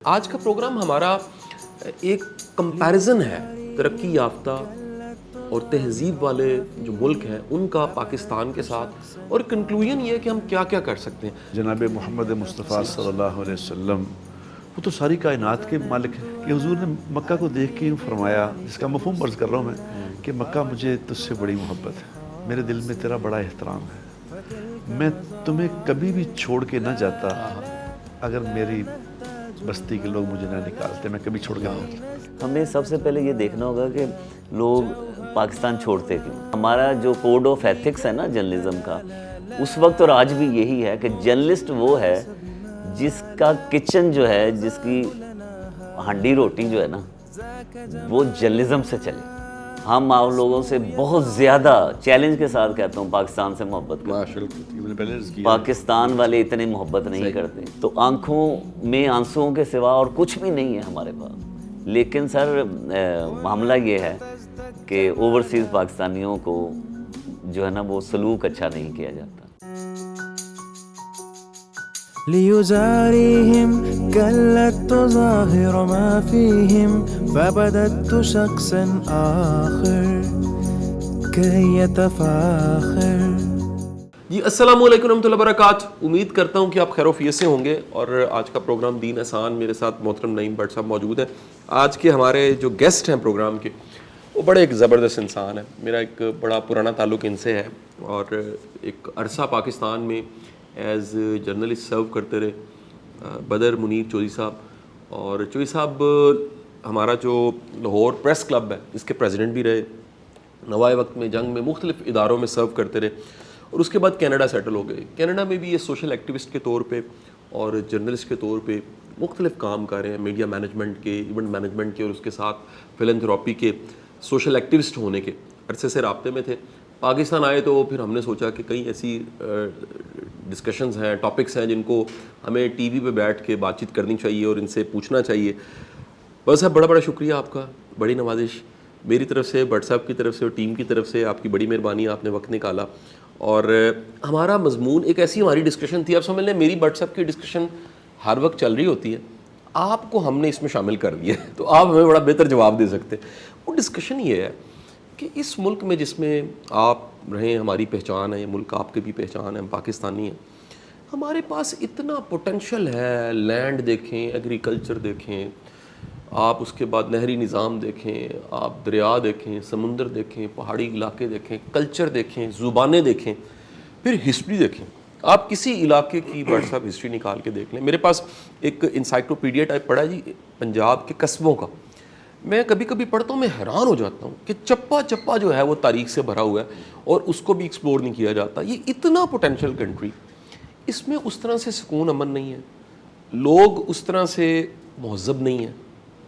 آج کا پروگرام ہمارا ایک کمپیریزن ہے ترقی یافتہ اور تہذیب والے جو ملک ہیں ان کا پاکستان کے ساتھ، اور کنکلوژن یہ ہے کہ ہم کیا کیا کر سکتے ہیں۔ جناب محمد مصطفیٰ صلی اللہ علیہ وسلم وہ تو ساری کائنات کے مالک ہیں کہ حضور نے مکہ کو دیکھ کے فرمایا، جس کا مفہوم عرض کر رہا ہوں میں، کہ مکہ مجھے تجھ سے بڑی محبت ہے، میرے دل میں تیرا بڑا احترام ہے، میں تمہیں کبھی بھی چھوڑ کے نہ جاتا اگر میری بستی کے لوگ مجھے نہ نکالتے، میں کبھی چھوڑ کے نہ جاتا۔ ہمیں سب سے پہلے یہ دیکھنا ہوگا کہ لوگ پاکستان چھوڑتے کیوں۔ ہمارا جو کوڈ آف ایتھکس ہے نا جرنلزم کا، اس وقت اور آج بھی یہی ہے کہ جرنلسٹ وہ ہے جس کا کچن جو ہے، جس کی ہنڈی روٹی جو ہے نا، وہ جرنلزم سے چلے۔ ہم آپ لوگوں سے بہت زیادہ چیلنج کے ساتھ کہتا ہوں پاکستان سے محبت کرتے، پاکستان والے اتنے محبت نہیں کرتے۔ تو آنکھوں میں آنسوؤں کے سوا اور کچھ بھی نہیں ہے ہمارے پاس، لیکن سر معاملہ یہ ہے کہ اوورسیز پاکستانیوں کو جو ہے نا وہ سلوک اچھا نہیں کیا جاتا۔ ليزاريهم كلت تظاهر ما فيهم فبدت شخصا آخر كي يتفاخر۔ جی السلام علیکم ورحمۃ اللہ وبرکاتہ۔ امید کرتا ہوں کہ آپ خیر و عافیت سے ہوں گے، اور آج کا پروگرام دین آسان، میرے ساتھ محترم نعیم بٹ صاحب موجود ہیں۔ آج کے ہمارے جو گیسٹ ہیں پروگرام کے، وہ بڑے ایک زبردست انسان ہیں، میرا ایک بڑا پرانا تعلق ان سے ہے، اور ایک عرصہ پاکستان میں ایز جرنلسٹ سرو کرتے رہے، بدر منیر چودھری صاحب۔ اور چودھری صاحب ہمارا جو لاہور پریس کلب ہے اس کے پریزیڈنٹ بھی رہے، نوائے وقت میں جنگ میں مختلف اداروں میں سرو کرتے رہے، اور اس کے بعد کینیڈا سیٹل ہو گئے۔ کینیڈا میں بھی یہ سوشل ایکٹیوسٹ کے طور پہ اور جرنلسٹ کے طور پہ مختلف کام کر رہے ہیں، میڈیا مینجمنٹ کے، ایونٹ مینجمنٹ کے، اور اس کے ساتھ فلنتھراپی کے، سوشل ایکٹیوسٹ ہونے کے عرصے سے رابطے میں تھے۔ پاکستان آئے تو پھر ہم نے سوچا کہ کئی ایسی ڈسکشنز ہیں، ٹاپکس ہیں جن کو ہمیں ٹی وی پہ بیٹھ کے بات چیت کرنی چاہیے اور ان سے پوچھنا چاہیے۔ بس صاحب بڑا شکریہ آپ کا، بڑی نوازش میری طرف سے، بٹ صاحب کی طرف سے اور ٹیم کی طرف سے، آپ کی بڑی مہربانی، آپ نے وقت نکالا۔ اور ہمارا مضمون ایک ایسی ہماری ڈسکشن تھی، آپ سمجھ لیں میری بٹ صاحب کی ڈسکشن ہر وقت چل رہی ہوتی ہے، آپ کو ہم نے اس میں شامل کر دیا ہے تو آپ ہمیں بڑا بہتر جواب دے سکتے۔ وہ ڈسکشن یہ ہے کہ اس ملک میں جس میں آپ رہیں، ہماری پہچان ہے، یہ ملک آپ کی بھی پہچان ہے، ہم پاکستانی ہیں، ہمارے پاس اتنا پوٹینشل ہے، لینڈ دیکھیں، ایگریکلچر دیکھیں، آپ اس کے بعد نہری نظام دیکھیں، آپ دریا دیکھیں، سمندر دیکھیں، پہاڑی علاقے دیکھیں، کلچر دیکھیں، زبانیں دیکھیں، پھر ہسٹری دیکھیں۔ آپ کسی علاقے کی بٹ صاحب ہسٹری نکال کے دیکھ لیں۔ میرے پاس ایک انسائکلوپیڈیا ٹائپ پڑا ہے جی پنجاب کے قصبوں کا، میں کبھی کبھی پڑھتا ہوں، میں حیران ہو جاتا ہوں کہ چپا چپا جو ہے وہ تاریخ سے بھرا ہوا ہے اور اس کو بھی ایکسپلور نہیں کیا جاتا۔ یہ اتنا پوٹینشیل کنٹری، اس میں اس طرح سے سکون امن نہیں ہے، لوگ اس طرح سے مہذب نہیں ہیں،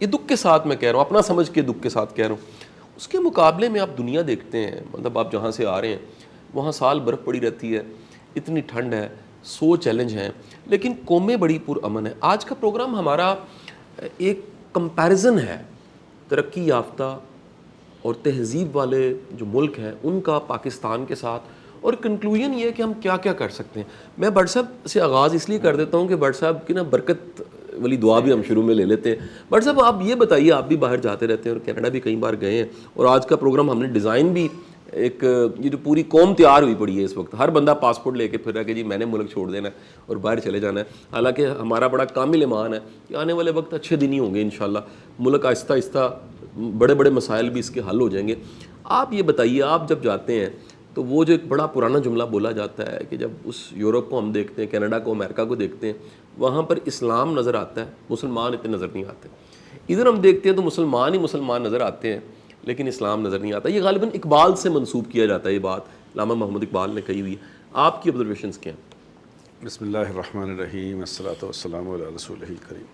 یہ دکھ کے ساتھ میں کہہ رہا ہوں، اپنا سمجھ کے دکھ کے ساتھ کہہ رہا ہوں۔ اس کے مقابلے میں آپ دنیا دیکھتے ہیں، مطلب آپ جہاں سے آ رہے ہیں وہاں سال برف پڑی رہتی ہے، اتنی ٹھنڈ ہے، 100 چیلنج ہیں، لیکن قومیں بڑی پرامن ہیں۔ آج کا پروگرام ہمارا ایک کمپیریزن ہے ترقی یافتہ اور تہذیب والے جو ملک ہیں ان کا پاکستان کے ساتھ، اور کنکلوژن یہ ہے کہ ہم کیا کیا کر سکتے ہیں۔ میں بٹ صاحب سے آغاز اس لیے کر دیتا ہوں کہ بٹ صاحب کی نا برکت والی دعا بھی ہم شروع میں لے لیتے ہیں۔ بٹ صاحب آپ یہ بتائیے، آپ بھی باہر جاتے رہتے ہیں اور کینیڈا بھی کئی بار گئے ہیں، اور آج کا پروگرام ہم نے ڈیزائن بھی ایک، یہ جو پوری قوم تیار ہوئی پڑی ہے اس وقت، ہر بندہ پاسپورٹ لے کے پھر رہا ہے کہ جی میں نے ملک چھوڑ دینا ہے اور باہر چلے جانا ہے۔ حالانکہ ہمارا بڑا کامل ایمان ہے کہ آنے والے وقت اچھے دن ہی ہوں گے انشاءاللہ، ملک آہستہ آہستہ بڑے بڑے مسائل بھی اس کے حل ہو جائیں گے۔ آپ یہ بتائیے، آپ جب جاتے ہیں تو وہ جو ایک بڑا پرانا جملہ بولا جاتا ہے کہ جب اس یورپ کو ہم دیکھتے ہیں، کینیڈا کو، امریکہ کو دیکھتے ہیں، وہاں پر اسلام نظر آتا ہے، مسلمان اتنے نظر نہیں آتے۔ ادھر ہم دیکھتے ہیں تو مسلمان ہی مسلمان نظر آتے ہیں لیکن اسلام نظر نہیں آتا۔ یہ غالباً اقبال سے منسوب کیا جاتا ہے، یہ بات علامہ محمد اقبال نے کہی ہوئی ہے۔ آپ کی آبزرویشنز کیا ہیں؟ بسم اللہ الرحمن الرحیم، الصلاۃ والسلام علی رسولہ الکریم۔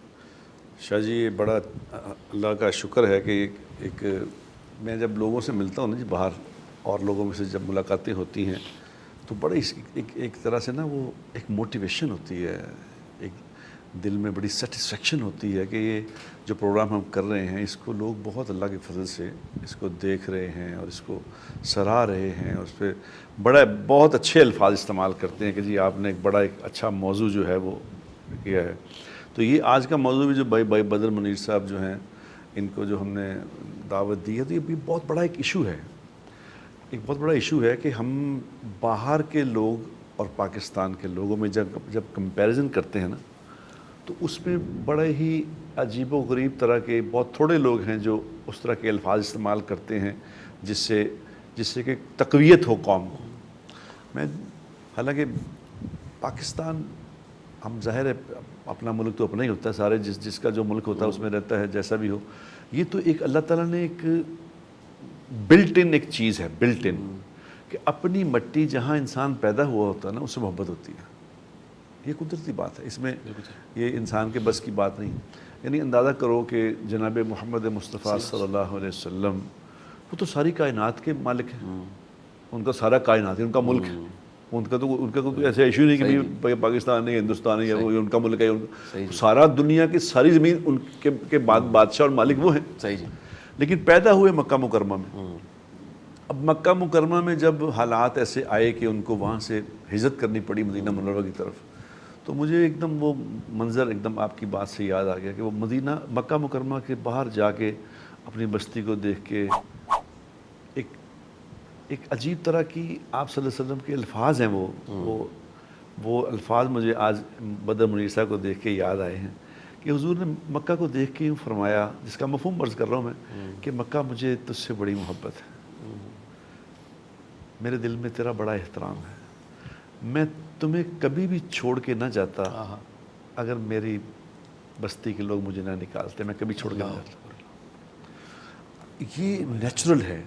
شاہ جی یہ بڑا اللہ کا شکر ہے کہ ایک میں جب لوگوں سے ملتا ہوں نا جی باہر، اور لوگوں میں سے جب ملاقاتیں ہوتی ہیں تو بڑی ایک طرح سے نا وہ ایک موٹیویشن ہوتی ہے، ایک دل میں بڑی سیٹسفیکشن ہوتی ہے کہ یہ جو پروگرام ہم کر رہے ہیں اس کو لوگ بہت اللہ کے فضل سے اس کو دیکھ رہے ہیں اور اس کو سراہ رہے ہیں، اور اس پہ بہت اچھے الفاظ استعمال کرتے ہیں کہ جی آپ نے ایک بڑا ایک اچھا موضوع جو ہے وہ کیا ہے۔ تو تو یہ آج کا موضوع بھی جو بھائی بدر منیر صاحب جو ہیں ان کو جو ہم نے دعوت دی ہے، تو یہ بھی بہت بڑا ایک ایشو ہے، ایک بہت بڑا ایشو ہے کہ ہم باہر کے لوگ اور پاکستان کے لوگوں میں جب کمپیریزن کرتے ہیں نا، تو اس میں بڑے ہی عجیب و غریب طرح کے بہت تھوڑے لوگ ہیں جو اس طرح کے الفاظ استعمال کرتے ہیں جس سے کہ تقویت ہو قوم کو. میں حالانکہ پاکستان، ہم ظاہر ہے اپنا ملک تو اپنا ہی ہوتا ہے، سارے جس کا جو ملک ہوتا ہے اس میں رہتا ہے جیسا بھی ہو. یہ تو ایک اللہ تعالیٰ نے ایک بلٹ ان ایک چیز ہے، بلٹ ان، کہ اپنی مٹی جہاں انسان پیدا ہوا ہوتا ہے نا اس سے محبت ہوتی ہے. یہ قدرتی بات ہے، اس میں یہ انسان کے بس کی بات نہیں. یعنی اندازہ کرو کہ جناب محمد مصطفیٰ صلی اللہ علیہ وسلم وہ تو ساری کائنات کے مالک ہیں، ان کا سارا کائنات ہے، ان کا ملک ہے. ان کا کوئی ایسا ایشو نہیں کہ بھائی پاکستان نہیں، ہندوستان ہے، وہ ان کا ملک ہے. سارا دنیا کی ساری زمین ان کے بعد بادشاہ اور مالک وہ ہیں. صحیح جی. لیکن پیدا ہوئے مکہ مکرمہ میں. اب مکہ مکرمہ میں جب حالات ایسے آئے کہ ان کو وہاں سے ہجرت کرنی پڑی مدینہ منورہ کی طرف، تو مجھے ایک دم وہ منظر ایک دم آپ کی بات سے یاد آ گیا کہ وہ مکہ مکرمہ کے باہر جا کے اپنی بستی کو دیکھ کے ایک عجیب طرح کی آپ صلی اللہ علیہ وسلم کے الفاظ ہیں، وہ الفاظ مجھے آج بدر منیر صاحب کو دیکھ کے یاد آئے ہیں کہ حضور نے مکہ کو دیکھ کے یوں فرمایا، جس کا مفہوم عرض کر رہا ہوں میں، کہ مکہ مجھے تجھ سے بڑی محبت ہے، میرے دل میں تیرا بڑا احترام ہے، میں تمہیں کبھی بھی چھوڑ کے نہ جاتا اگر میری بستی کے لوگ مجھے نہ نکالتے، میں کبھی چھوڑ کے نہ جاتا. یہ نیچرل ہے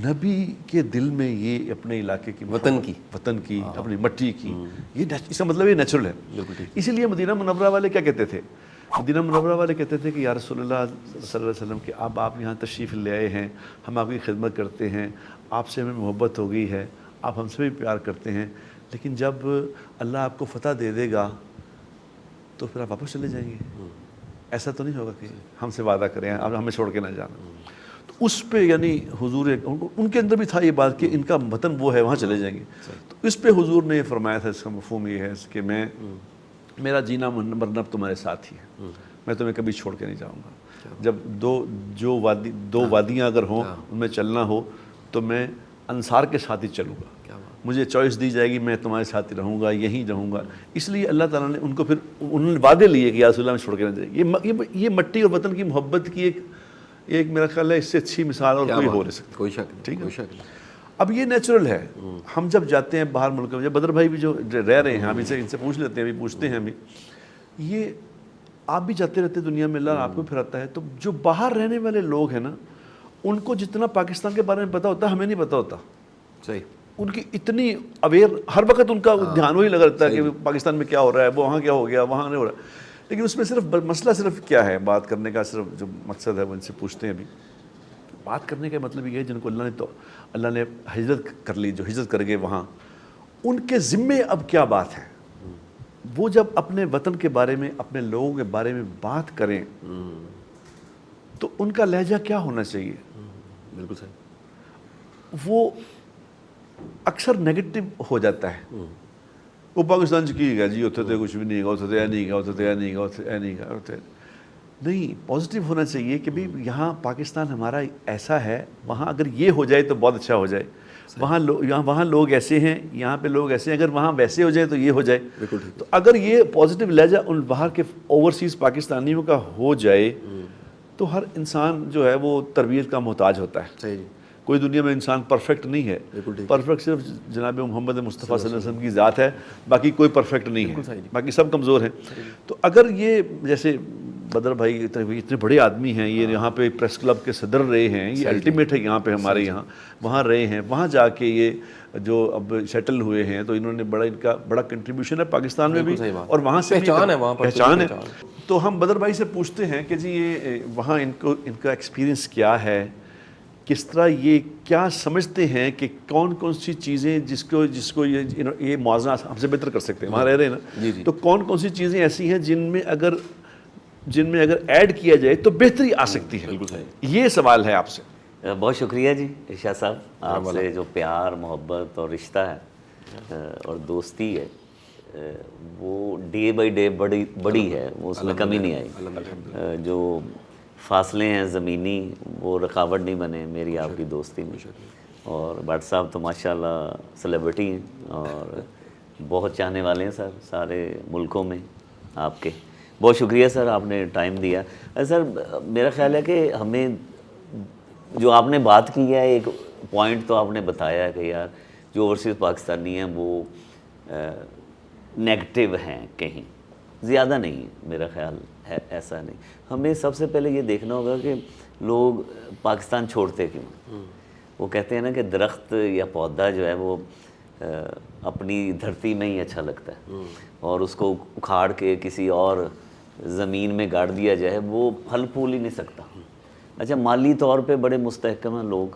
نبی کے دل میں، یہ اپنے علاقے کی وطن کی اپنی مٹی کی، یہ اس کا مطلب یہ نیچرل ہے. اسی لیے مدینہ منورہ والے کیا کہتے تھے؟ مدینہ منورہ والے کہتے تھے کہ یا رسول اللہ صلی اللہ علیہ وسلم کہ اب آپ یہاں تشریف لے آئے ہیں، ہم آپ کی خدمت کرتے ہیں، آپ سے ہمیں محبت ہو گئی ہے، آپ ہم سے بھی پیار کرتے ہیں، لیکن جب اللہ آپ کو فتح دے دے گا تو پھر آپ واپس چلے جائیں گے. ایسا تو نہیں ہوگا کہ ہم سے وعدہ کریں اب ہمیں چھوڑ کے نہ جانا. تو اس پہ یعنی حضور ان کے اندر بھی تھا یہ بات کہ ان کا وطن وہ ہے، وہاں چلے جائیں گے. تو اس پہ حضور نے یہ فرمایا تھا، اس کا مفہوم یہ ہے کہ میرا جینا مرنا تمہارے ساتھ ہی ہے، میں تمہیں کبھی چھوڑ کے نہیں جاؤں گا. جب دو وادیاں اگر ہوں ان میں چلنا ہو تو میں انصار کے ساتھ ہی چلوں گا. مجھے چوائس دی جائے گی، میں تمہارے ساتھ ہی رہوں گا، یہیں رہوں گا. اس لیے اللہ تعالیٰ نے ان کو پھر انہوں نے وعدے لیے کہ یا رسول اللہ میں چھوڑ کے نہ جائے. یہ مٹی اور وطن کی محبت کی ایک میرا خیال ہے اس سے اچھی مثال اور کوئی ہو نہیں سکتی. کوئی شک نہیں، ٹھیک ہے. نہیں. اب یہ نیچرل ہے. ہم جب جاتے ہیں باہر ملک میں، جب بدر بھائی بھی جو رہ رہے ہیں، ہم ان سے پوچھ لیتے ہیں، ابھی پوچھتے ہیں ابھی، یہ آپ بھی جاتے رہتے دنیا میں، اللہ آپ کو پھراتا ہے. تو جو باہر رہنے والے لوگ ہیں نا، ان کو جتنا پاکستان کے بارے میں پتہ ہوتا ہے ہمیں نہیں پتہ ہوتا. صحیح. ان کی اتنی اویئر، ہر وقت ان کا دھیان وہی لگا رہتا ہے کہ پاکستان میں کیا ہو رہا ہے، وہاں کیا ہو گیا، وہاں نہیں ہو رہا. لیکن اس میں صرف مسئلہ صرف کیا ہے بات کرنے کا، صرف جو مقصد ہے وہ ان سے پوچھتے ہیں. ابھی بات کرنے کا مطلب یہ ہے جن کو اللہ نے ہجرت کر لی، جو ہجرت کر گئے وہاں، ان کے ذمے اب کیا بات ہے. وہ جب اپنے وطن کے بارے میں، اپنے لوگوں کے بارے میں بات کریں تو ان کا لہجہ کیا ہونا چاہیے. بالکل صحیح. وہ اکثر نیگیٹو ہو جاتا ہے. وہ پاکستان کی گیا جی، اتنے تو کچھ بھی نہیں گا، اتنے تو نہیں گا، اتنے تو نہیں گا، اتنے نہیں گا. نہیں، پازیٹیو ہونا چاہیے کہ بھئی یہاں پاکستان ہمارا ایسا ہے، وہاں اگر یہ ہو جائے تو بہت اچھا ہو جائے. وہاں لوگ ایسے ہیں، یہاں پہ لوگ ایسے ہیں، اگر وہاں ویسے ہو جائے تو یہ ہو جائے. تو اگر یہ پازیٹیو لہجہ ان باہر کے اوورسیز پاکستانیوں کا ہو جائے تو ہر انسان جو ہے وہ تربیت کا محتاج ہوتا ہے. صحیح. کوئی دنیا میں انسان پرفیکٹ نہیں ہے. پرفیکٹ صرف جناب محمد مصطفیٰ صلی اللہ علیہ وسلم کی ذات ہے، باقی کوئی پرفیکٹ نہیں ہے، باقی سب کمزور ہیں. تو اگر یہ جیسے بدر بھائی اتنے بڑے آدمی ہیں، یہ یہاں پہ پریس کلب کے صدر رہے ہیں، یہ الٹیمیٹ ہے یہاں پہ ہمارے یہاں، وہاں رہے ہیں، وہاں جا کے یہ جو اب سیٹل ہوئے ہیں، تو انہوں نے ان کا بڑا کنٹریبیوشن ہے پاکستان میں بھی اور وہاں سے پہچان ہے. تو ہم بدر بھائی سے پوچھتے ہیں کہ جی یہ وہاں ان کا ایکسپیرینس کیا ہے، کس طرح یہ کیا سمجھتے ہیں کہ کون سی چیزیں جس کو یہ موازنہ ہم سے بہتر کر سکتے ہیں. وہاں رہ رہے ہیں نا، تو کون سی چیزیں ایسی ہیں جن میں اگر ایڈ کیا جائے تو بہتری آ سکتی ہے. یہ سوال ہے آپ سے. بہت شکریہ جی ارشاد صاحب، آپ سے جو پیار، محبت اور رشتہ ہے اور دوستی ہے، وہ ڈے بائی ڈے بڑی ہے، وہ اس میں کمی نہیں آئی. جو فاصلے ہیں زمینی وہ رکاوٹ نہیں بنے میری آپ کی دوستی میں. اور بٹ صاحب تو ماشاءاللہ سیلیبریٹی ہیں اور بہت چاہنے والے ہیں سر سارے ملکوں میں آپ کے. بہت شکریہ سر آپ نے ٹائم دیا. سر میرا خیال ہے کہ ہمیں جو آپ نے بات کی ہے ایک پوائنٹ تو آپ نے بتایا ہے کہ یار جو اوورسیز پاکستانی ہیں وہ نیگیٹو ہیں کہیں زیادہ نہیں ہے، میرا خیال ہے ایسا نہیں. ہمیں سب سے پہلے یہ دیکھنا ہوگا کہ لوگ پاکستان چھوڑتے کیوں. وہ کہتے ہیں نا کہ درخت یا پودا جو ہے وہ اپنی دھرتی میں ہی اچھا لگتا ہے اور اس کو اکھاڑ کے کسی اور زمین میں گاڑ دیا جائے وہ پھل پھول ہی نہیں سکتا. اچھا مالی طور پہ بڑے مستحکم ہیں لوگ،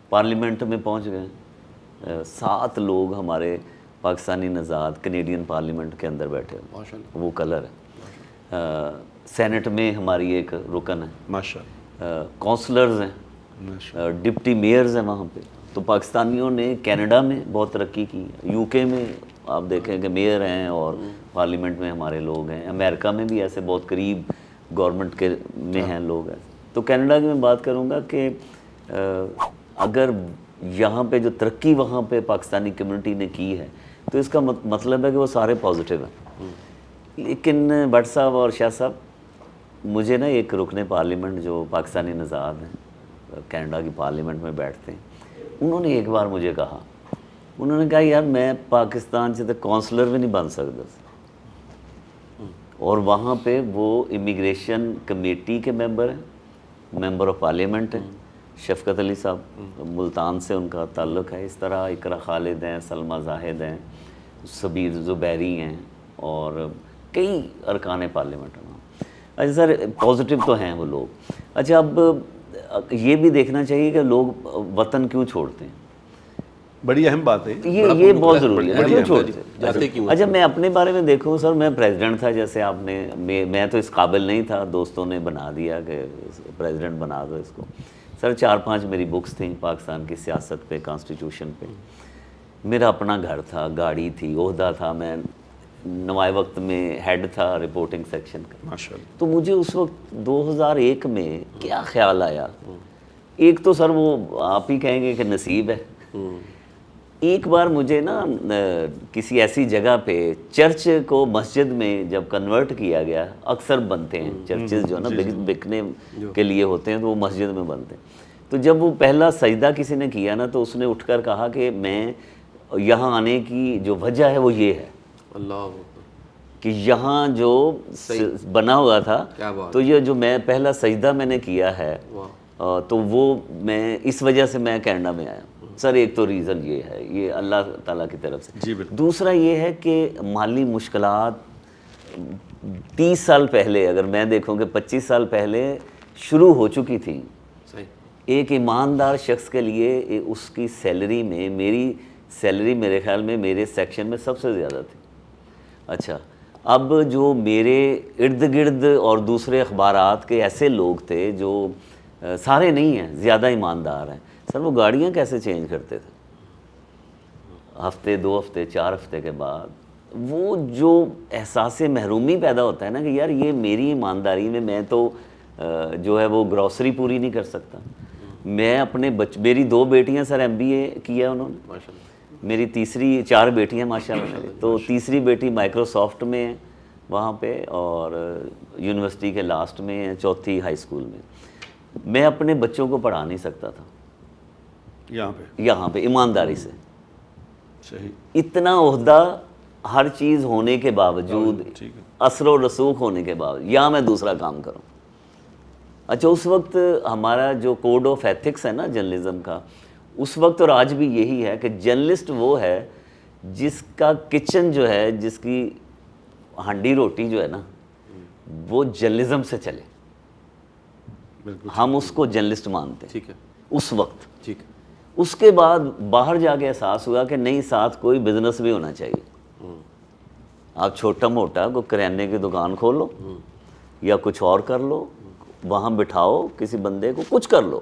پارلیمنٹ میں پہنچ گئے 7 لوگ ہمارے پاکستانی نژاد کینیڈین پارلیمنٹ کے اندر بیٹھے ہیں، وہ کلر ہے. سینٹ میں ہماری ایک رکن ہے، ماشاءاللہ کونسلرز ہیں، ڈپٹی میئرز ہیں وہاں پہ. تو پاکستانیوں نے کینیڈا میں بہت ترقی کی، یو کے میں آپ دیکھیں کہ میئر ہیں اور پارلیمنٹ میں ہمارے لوگ ہیں. امریکہ میں بھی ایسے بہت قریب گورنمنٹ کے میں ہیں لوگ ہیں. تو کینیڈا کی میں بات کروں گا کہ اگر یہاں پہ جو ترقی وہاں پہ پاکستانی کمیونٹی نے کی ہے تو اس کا مطلب ہے کہ وہ سارے پازیٹیو ہیں. لیکن بٹ صاحب اور شاہ صاحب مجھے نا ایک رکن پارلیمنٹ جو پاکستانی نژاد ہیں کینیڈا کی پارلیمنٹ میں بیٹھتے ہیں، انہوں نے ایک بار مجھے کہا، انہوں نے کہا یار میں پاکستان سے تو کونسلر بھی نہیں بن سکتا. اور وہاں پہ وہ امیگریشن کمیٹی کے ممبر ہیں، ممبر آف پارلیمنٹ ہیں. شفقت علی صاحب ملتان سے ان کا تعلق ہے. اس طرح اقرا خالد ہیں، سلمہ زاہد ہیں، سبیر زبیری ہیں اور کئی ارکان پارلیمنٹ ہیں. اچھا سر پازیٹیو تو ہیں وہ لوگ. اچھا اب یہ بھی دیکھنا چاہیے کہ لوگ وطن کیوں چھوڑتے ہیں. بڑی اہم بات ہے یہ بہت ضروری ہے. کیوں چھوڑتے جاتے کیوں؟ اچھا میں اپنے بارے میں دیکھوں سر، میں پریزیڈنٹ تھا جیسے آپ نے، میں تو اس قابل نہیں تھا، دوستوں نے بنا دیا کہ پریزیڈنٹ بنا دو اس کو. سر 4-5 میری بکس تھیں پاکستان کی سیاست پہ، کانسٹیٹیوشن پہ. میرا اپنا گھر تھا، گاڑی تھی، عہدہ تھا، میں نوائے وقت میں ہیڈ تھا رپورٹنگ سیکشن کا. ماشاءاللہ. تو مجھے اس وقت 2001 میں کیا خیال آیا، ایک تو سر وہ آپ ہی کہیں گے کہ نصیب ہے. ایک بار مجھے نا کسی ایسی جگہ پہ چرچ کو مسجد میں جب کنورٹ کیا گیا، اکثر بنتے ہیں چرچز جو ہے نا بکنے کے لیے ہوتے ہیں تو وہ مسجد میں بنتے ہیں. تو جب وہ پہلا سجدہ کسی نے کیا نا تو اس نے اٹھ کر کہا کہ میں یہاں آنے کی جو وجہ ہے وہ یہ ہے اللہ کہ یہاں جو بنا ہوا تھا تو یہ جو میں پہلا سجدہ میں نے کیا ہے تو وہ میں اس وجہ سے میں کینیڈا میں آیا. سر ایک تو ریزن یہ ہے، یہ اللہ تعالیٰ کی طرف سے. جی بالکل. دوسرا یہ ہے کہ مالی مشکلات 30 سال پہلے، اگر میں دیکھوں کہ 25 سال پہلے شروع ہو چکی تھی. ایک ایماندار شخص کے لیے اس کی سیلری میں، میری سیلری میرے خیال میں میرے سیکشن میں سب سے زیادہ تھی. اچھا اب جو میرے ارد گرد اور دوسرے اخبارات کے ایسے لوگ تھے جو سارے نہیں ہیں، زیادہ ایماندار ہیں. سر وہ گاڑیاں کیسے چینج کرتے تھے ہفتے 2 ہفتے 4 ہفتے کے بعد. وہ جو احساس محرومی پیدا ہوتا ہے نا کہ یار یہ میری ایمانداری میں تو جو ہے وہ گروسری پوری نہیں کر سکتا. میں اپنے میری 2 بیٹیاں سر MBA کیا انہوں نے، میری تیسری 4 بیٹیاں ماشاءاللہ. تو تیسری بیٹی مائکروسافٹ میں ہے وہاں پہ اور یونیورسٹی کے لاسٹ میں ہے، چوتھی ہائی اسکول میں. میں اپنے بچوں کو پڑھا نہیں سکتا تھا یہاں پہ ایمانداری سے. صحیح. اتنا عہدہ ہر چیز ہونے کے باوجود، اثر و رسوخ ہونے کے باوجود، یا میں دوسرا کام کروں. اچھا اس وقت ہمارا جو کوڈ آف ایتھکس ہے نا جرنلزم کا، اس وقت اور آج بھی یہی ہے کہ جرنلسٹ وہ ہے جس کا کچن جو ہے، جس کی ہانڈی روٹی جو ہے نا وہ جرنلزم سے چلے. ہم اس کو جرنلسٹ مانتے ہیں. ٹھیک ہے. اس وقت ٹھیک ہے. اس کے بعد باہر جا کے احساس ہوا کہ نہیں، ساتھ کوئی بزنس بھی ہونا چاہیے. آپ چھوٹا موٹا کوئی کریانے کی دکان کھولو یا کچھ اور کر لو، وہاں بٹھاؤ کسی بندے کو، کچھ کر لو،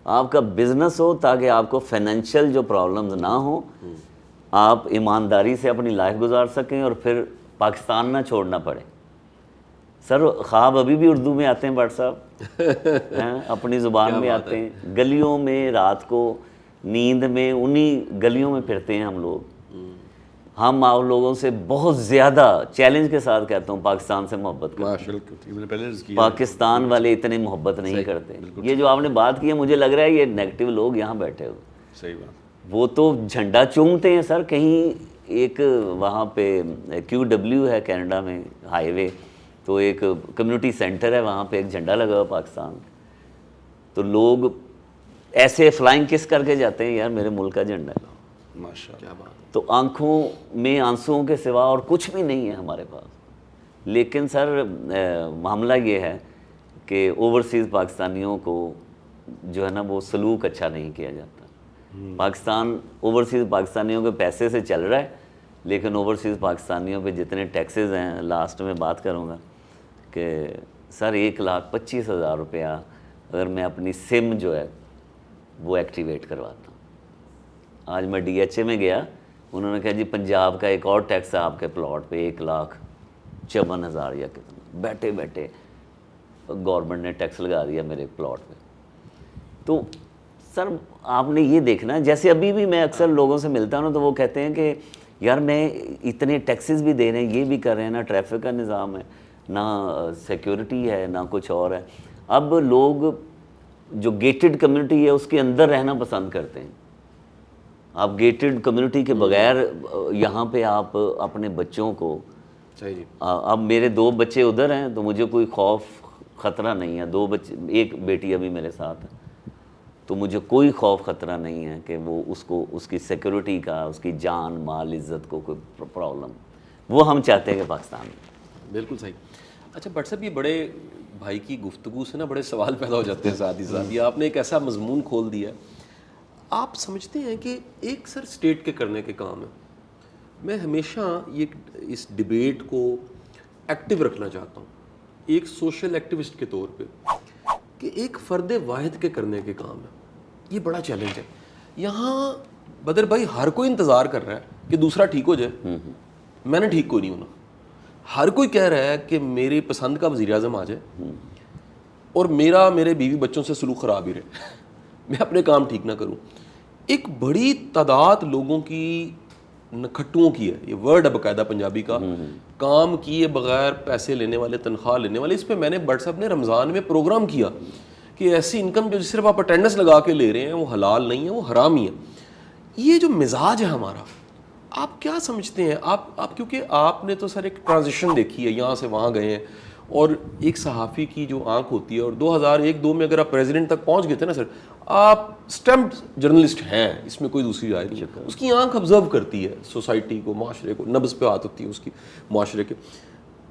آپ کا بزنس ہو تاکہ آپ کو فائنینشیل جو پرابلمز نہ ہوں. آپ ایمانداری سے اپنی لائف گزار سکیں اور پھر پاکستان نہ چھوڑنا پڑے. سر خواب ابھی بھی اردو میں آتے ہیں بٹ صاحب, اپنی زبان میں آتے ہیں. گلیوں میں رات کو نیند میں انہی گلیوں میں پھرتے ہیں ہم لوگ. ہم آپ لوگوں سے بہت زیادہ چیلنج کے ساتھ کہتا ہوں پاکستان سے محبت کرتے. پاکستان والے اتنے محبت نہیں کرتے. یہ جو آپ نے بات کی ہے مجھے لگ رہا ہے یہ نیگیٹو لوگ یہاں بیٹھے ہوئے, صحیح بات, وہ تو جھنڈا چومتے ہیں سر. کہیں ایک وہاں پہ QW ہے کینیڈا میں ہائی وے, تو ایک کمیونٹی سینٹر ہے وہاں پہ ایک جھنڈا لگا ہوا پاکستان, تو لوگ ایسے فلائنگ کس کر کے جاتے ہیں, یار میرے ملک کا جھنڈا ہے. ماشاءاللہ. تو آنکھوں میں آنسوؤں کے سوا اور کچھ بھی نہیں ہے ہمارے پاس. لیکن سر معاملہ یہ ہے کہ اوورسیز پاکستانیوں کو جو ہے نا وہ سلوک اچھا نہیں کیا جاتا. پاکستان اوورسیز پاکستانیوں کے پیسے سے چل رہا ہے, لیکن اوورسیز پاکستانیوں پہ جتنے ٹیکسز ہیں, لاسٹ میں بات کروں گا کہ سر 1,25,000 روپیہ اگر میں اپنی سم جو ہے وہ ایکٹیویٹ کرواتا ہوں. آج میں DHA میں گیا, انہوں نے کہا جی پنجاب کا ایک اور ٹیکس ہے آپ کے پلاٹ پہ 1,54,000 یا کتنا. بیٹھے بیٹھے گورنمنٹ نے ٹیکس لگا دیا میرے پلاٹ پہ. تو سر آپ نے یہ دیکھنا, جیسے ابھی بھی میں اکثر لوگوں سے ملتا ہوں نا تو وہ کہتے ہیں کہ یار میں اتنے ٹیکسز بھی دے رہے ہیں, یہ بھی کر رہے ہیں, نہ ٹریفک کا نظام ہے, نہ سیکیورٹی ہے, نہ کچھ اور ہے. اب لوگ جو گیٹڈ کمیونٹی ہے اس کے اندر رہنا پسند کرتے ہیں. آپ گیٹڈ کمیونٹی کے بغیر یہاں پہ آپ اپنے بچوں کو, اب میرے 2 بچے ادھر ہیں تو مجھے کوئی خوف خطرہ نہیں ہے. 2 بچے, ایک بیٹی ابھی میرے ساتھ ہے, تو مجھے کوئی خوف خطرہ نہیں ہے کہ وہ اس کو اس کی سیکیورٹی کا, اس کی جان مال عزت کو کوئی پرابلم. وہ ہم چاہتے ہیں کہ پاکستان میں. بالکل صحیح. اچھا بٹ صاحب, یہ بڑے بھائی کی گفتگو سے نا بڑے سوال پیدا ہو جاتے ہیں ساتھ ہی ساتھ. یہ آپ نے ایک ایسا مضمون کھول دیا. آپ سمجھتے ہیں کہ ایک سر اسٹیٹ کے کرنے کے کام ہے. میں ہمیشہ یہ اس ڈیبیٹ کو ایکٹیو رکھنا چاہتا ہوں ایک سوشل ایکٹیوسٹ کے طور پہ, کہ ایک فرد واحد کے کرنے کے کام ہے. یہ بڑا چیلنج ہے. یہاں بدر بھائی ہر کوئی انتظار کر رہا ہے کہ دوسرا ٹھیک ہو جائے. میں نے ٹھیک کوئی نہیں ہونا. ہر کوئی کہہ رہا ہے کہ میری پسند کا وزیر اعظم آ جائے اور میرے بیوی بچوں سے سلوک خراب ہی رہے, میں اپنے کام ٹھیک نہ کروں. ایک بڑی تعداد لوگوں کی نکھٹوؤں کی ہے, یہ ورڈ ہے باقاعدہ پنجابی کا, کام کیے بغیر پیسے لینے والے, تنخواہ لینے والے. اس پہ میں نے بٹ صاحب نے رمضان میں پروگرام کیا کہ ایسی انکم جو صرف آپ اٹینڈنس لگا کے لے رہے ہیں وہ حلال نہیں ہے, وہ حرام ہی ہے. یہ جو مزاج ہے ہمارا, آپ کیا سمجھتے ہیں؟ آپ کیونکہ آپ نے تو سر ایک ٹرانزیشن دیکھی ہے, یہاں سے وہاں گئے ہیں, اور ایک صحافی کی جو آنکھ ہوتی ہے, اور 2001-2 میں اگر آپ پریزیڈنٹ تک پہنچ گئے تھے نا سر, آپ اسٹمپڈ جرنلسٹ ہیں, اس میں کوئی دوسری رائے نہیں. اس کی آنکھ آبزرو کرتی ہے سوسائٹی کو, معاشرے کو, نبض پہ ہاتھ ہوتی ہے اس کی معاشرے کے.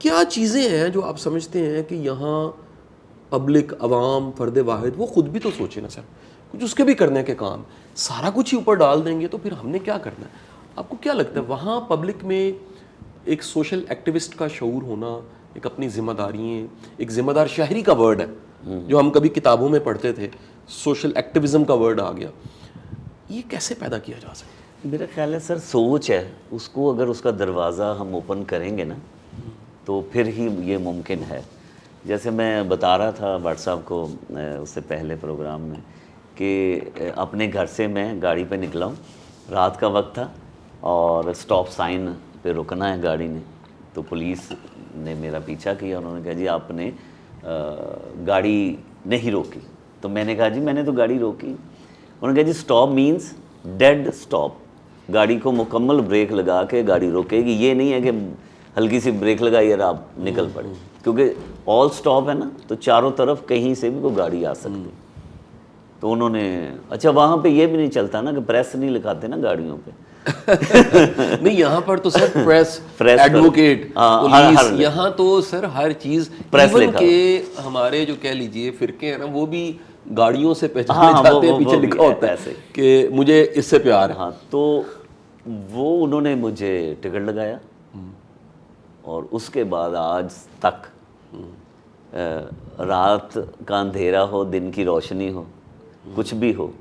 کیا چیزیں ہیں جو آپ سمجھتے ہیں کہ یہاں پبلک, عوام, فرد واحد وہ خود بھی تو سوچے نا سر, کچھ اس کے بھی کرنے کے کام. سارا کچھ ہی اوپر ڈال دیں گے تو پھر ہم نے کیا کرنا ہے؟ آپ کو کیا لگتا ہے وہاں پبلک میں ایک سوشل ایکٹیوسٹ کا شعور ہونا, ایک اپنی ذمہ داریاں, ایک ذمہ دار شہری کا ورڈ ہے جو ہم کبھی کتابوں میں پڑھتے تھے, سوشل ایکٹیوزم کا ورڈ آ گیا, یہ کیسے پیدا کیا جا سکتا ہے؟ میرا خیال ہے سر سوچ ہے, اس کو اگر اس کا دروازہ ہم اوپن کریں گے نا تو پھر ہی یہ ممکن ہے. جیسے میں بتا رہا تھا بٹ صاحب کو اس سے پہلے پروگرام میں کہ اپنے گھر سے میں گاڑی پہ نکلا ہوں, رات کا وقت تھا اور اسٹاپ سائن پہ رکنا ہے گاڑی نے, تو پولیس نے میرا پیچھا کیا. انہوں نے کہا جی آپ نے گاڑی نہیں روکی. تو میں نے کہا جی میں نے تو گاڑی روکی. انہوں نے کہا جی اسٹاپ مینس ڈیڈ اسٹاپ, گاڑی کو مکمل بریک لگا کے گاڑی روکے گی, یہ نہیں ہے کہ ہلکی سی بریک لگائی اور آپ نکل پڑے, کیونکہ آل اسٹاپ ہے نا تو چاروں طرف کہیں سے بھی کوئی گاڑی آ سکتی. تو انہوں نے, اچھا وہاں پہ یہ بھی نہیں چلتا نا کہ پریس نہیں لکھاتے نا گاڑیوں پہ. نہیں یہاں پر تو سر پریس, ایڈوکیٹ, پولیس, یہاں تو سر ہر چیز, ایون کہ ہمارے جو کہہ لیجئے فرقے ہیں نا وہ بھی گاڑیوں سے پہچانے جاتے ہیں, پیچھے لکھا ہوتا ہے کہ مجھے اس سے پیار ہے. ہاں تو وہ انہوں نے مجھے ٹکٹ لگایا, اور اس کے بعد آج تک رات کا اندھیرا ہو, دن کی روشنی ہو, کچھ بھی ہو,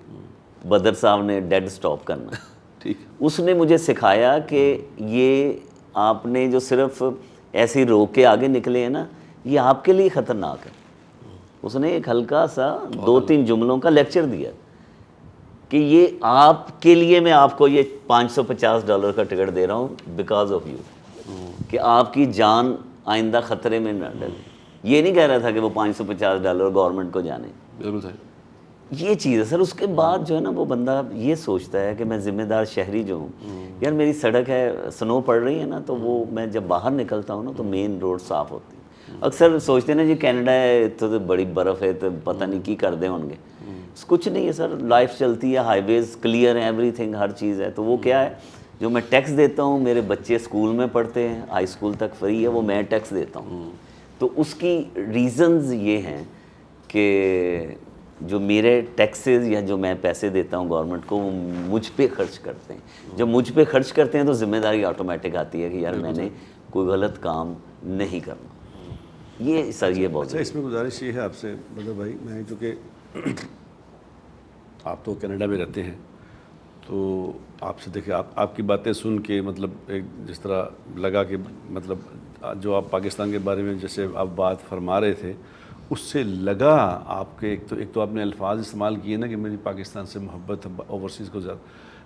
بدر صاحب نے ڈیڈ سٹاپ کرنا. ٹھیک. اس نے مجھے سکھایا کہ یہ آپ نے جو صرف ایسے ہی روک کے آگے نکلے ہیں نا, یہ آپ کے لیے خطرناک ہے. اس نے ایک ہلکا سا 2-3 جملوں کا لیکچر دیا کہ یہ آپ کے لیے میں آپ کو یہ $550 کا ٹکٹ دے رہا ہوں بیکاز آف یو, کہ آپ کی جان آئندہ خطرے میں نہ ڈلے. یہ نہیں کہہ رہا تھا کہ وہ $550 گورنمنٹ کو جانے. بالکل صحیح. یہ چیز ہے سر. اس کے بعد جو ہے نا وہ بندہ یہ سوچتا ہے کہ میں ذمہ دار شہری جو ہوں, یار میری سڑک ہے, سنو پڑ رہی ہے نا, تو وہ میں جب باہر نکلتا ہوں نا تو مین روڈ صاف ہوتی ہے. اکثر سوچتے ہیں نا جی کینیڈا ہے تو بڑی برف ہے تو پتہ نہیں کی کر دیں ہوں گے. کچھ نہیں ہے سر, لائف چلتی ہے, ہائی ویز کلیئر ہیں, ایوری تھنگ, ہر چیز ہے. تو وہ کیا ہے, جو میں ٹیکس دیتا ہوں, میرے بچے اسکول میں پڑھتے ہیں, ہائی اسکول تک فری ہے, وہ میں ٹیکس دیتا ہوں. تو اس کی ریزنز یہ ہیں کہ جو میرے ٹیکسز یا جو میں پیسے دیتا ہوں گورنمنٹ کو, وہ مجھ پہ خرچ کرتے ہیں. جب مجھ پہ خرچ کرتے ہیں تو ذمہ داری آٹومیٹک آتی ہے کہ یار میں نے کوئی غلط کام نہیں کرنا. یہ سر یہ بہت. اچھا, اس میں گزارش یہ ہے آپ سے بدر بھائی, میں چونکہ آپ تو کینیڈا میں رہتے ہیں, تو آپ سے دیکھیں, آپ کی باتیں سن کے مطلب ایک جس طرح لگا کہ مطلب جو آپ پاکستان کے بارے میں جیسے آپ بات فرما رہے تھے, اس سے لگا آپ کے ایک تو آپ نے الفاظ استعمال کیے نا کہ میری پاکستان سے محبت ہے اوورسیز کو زیادہ,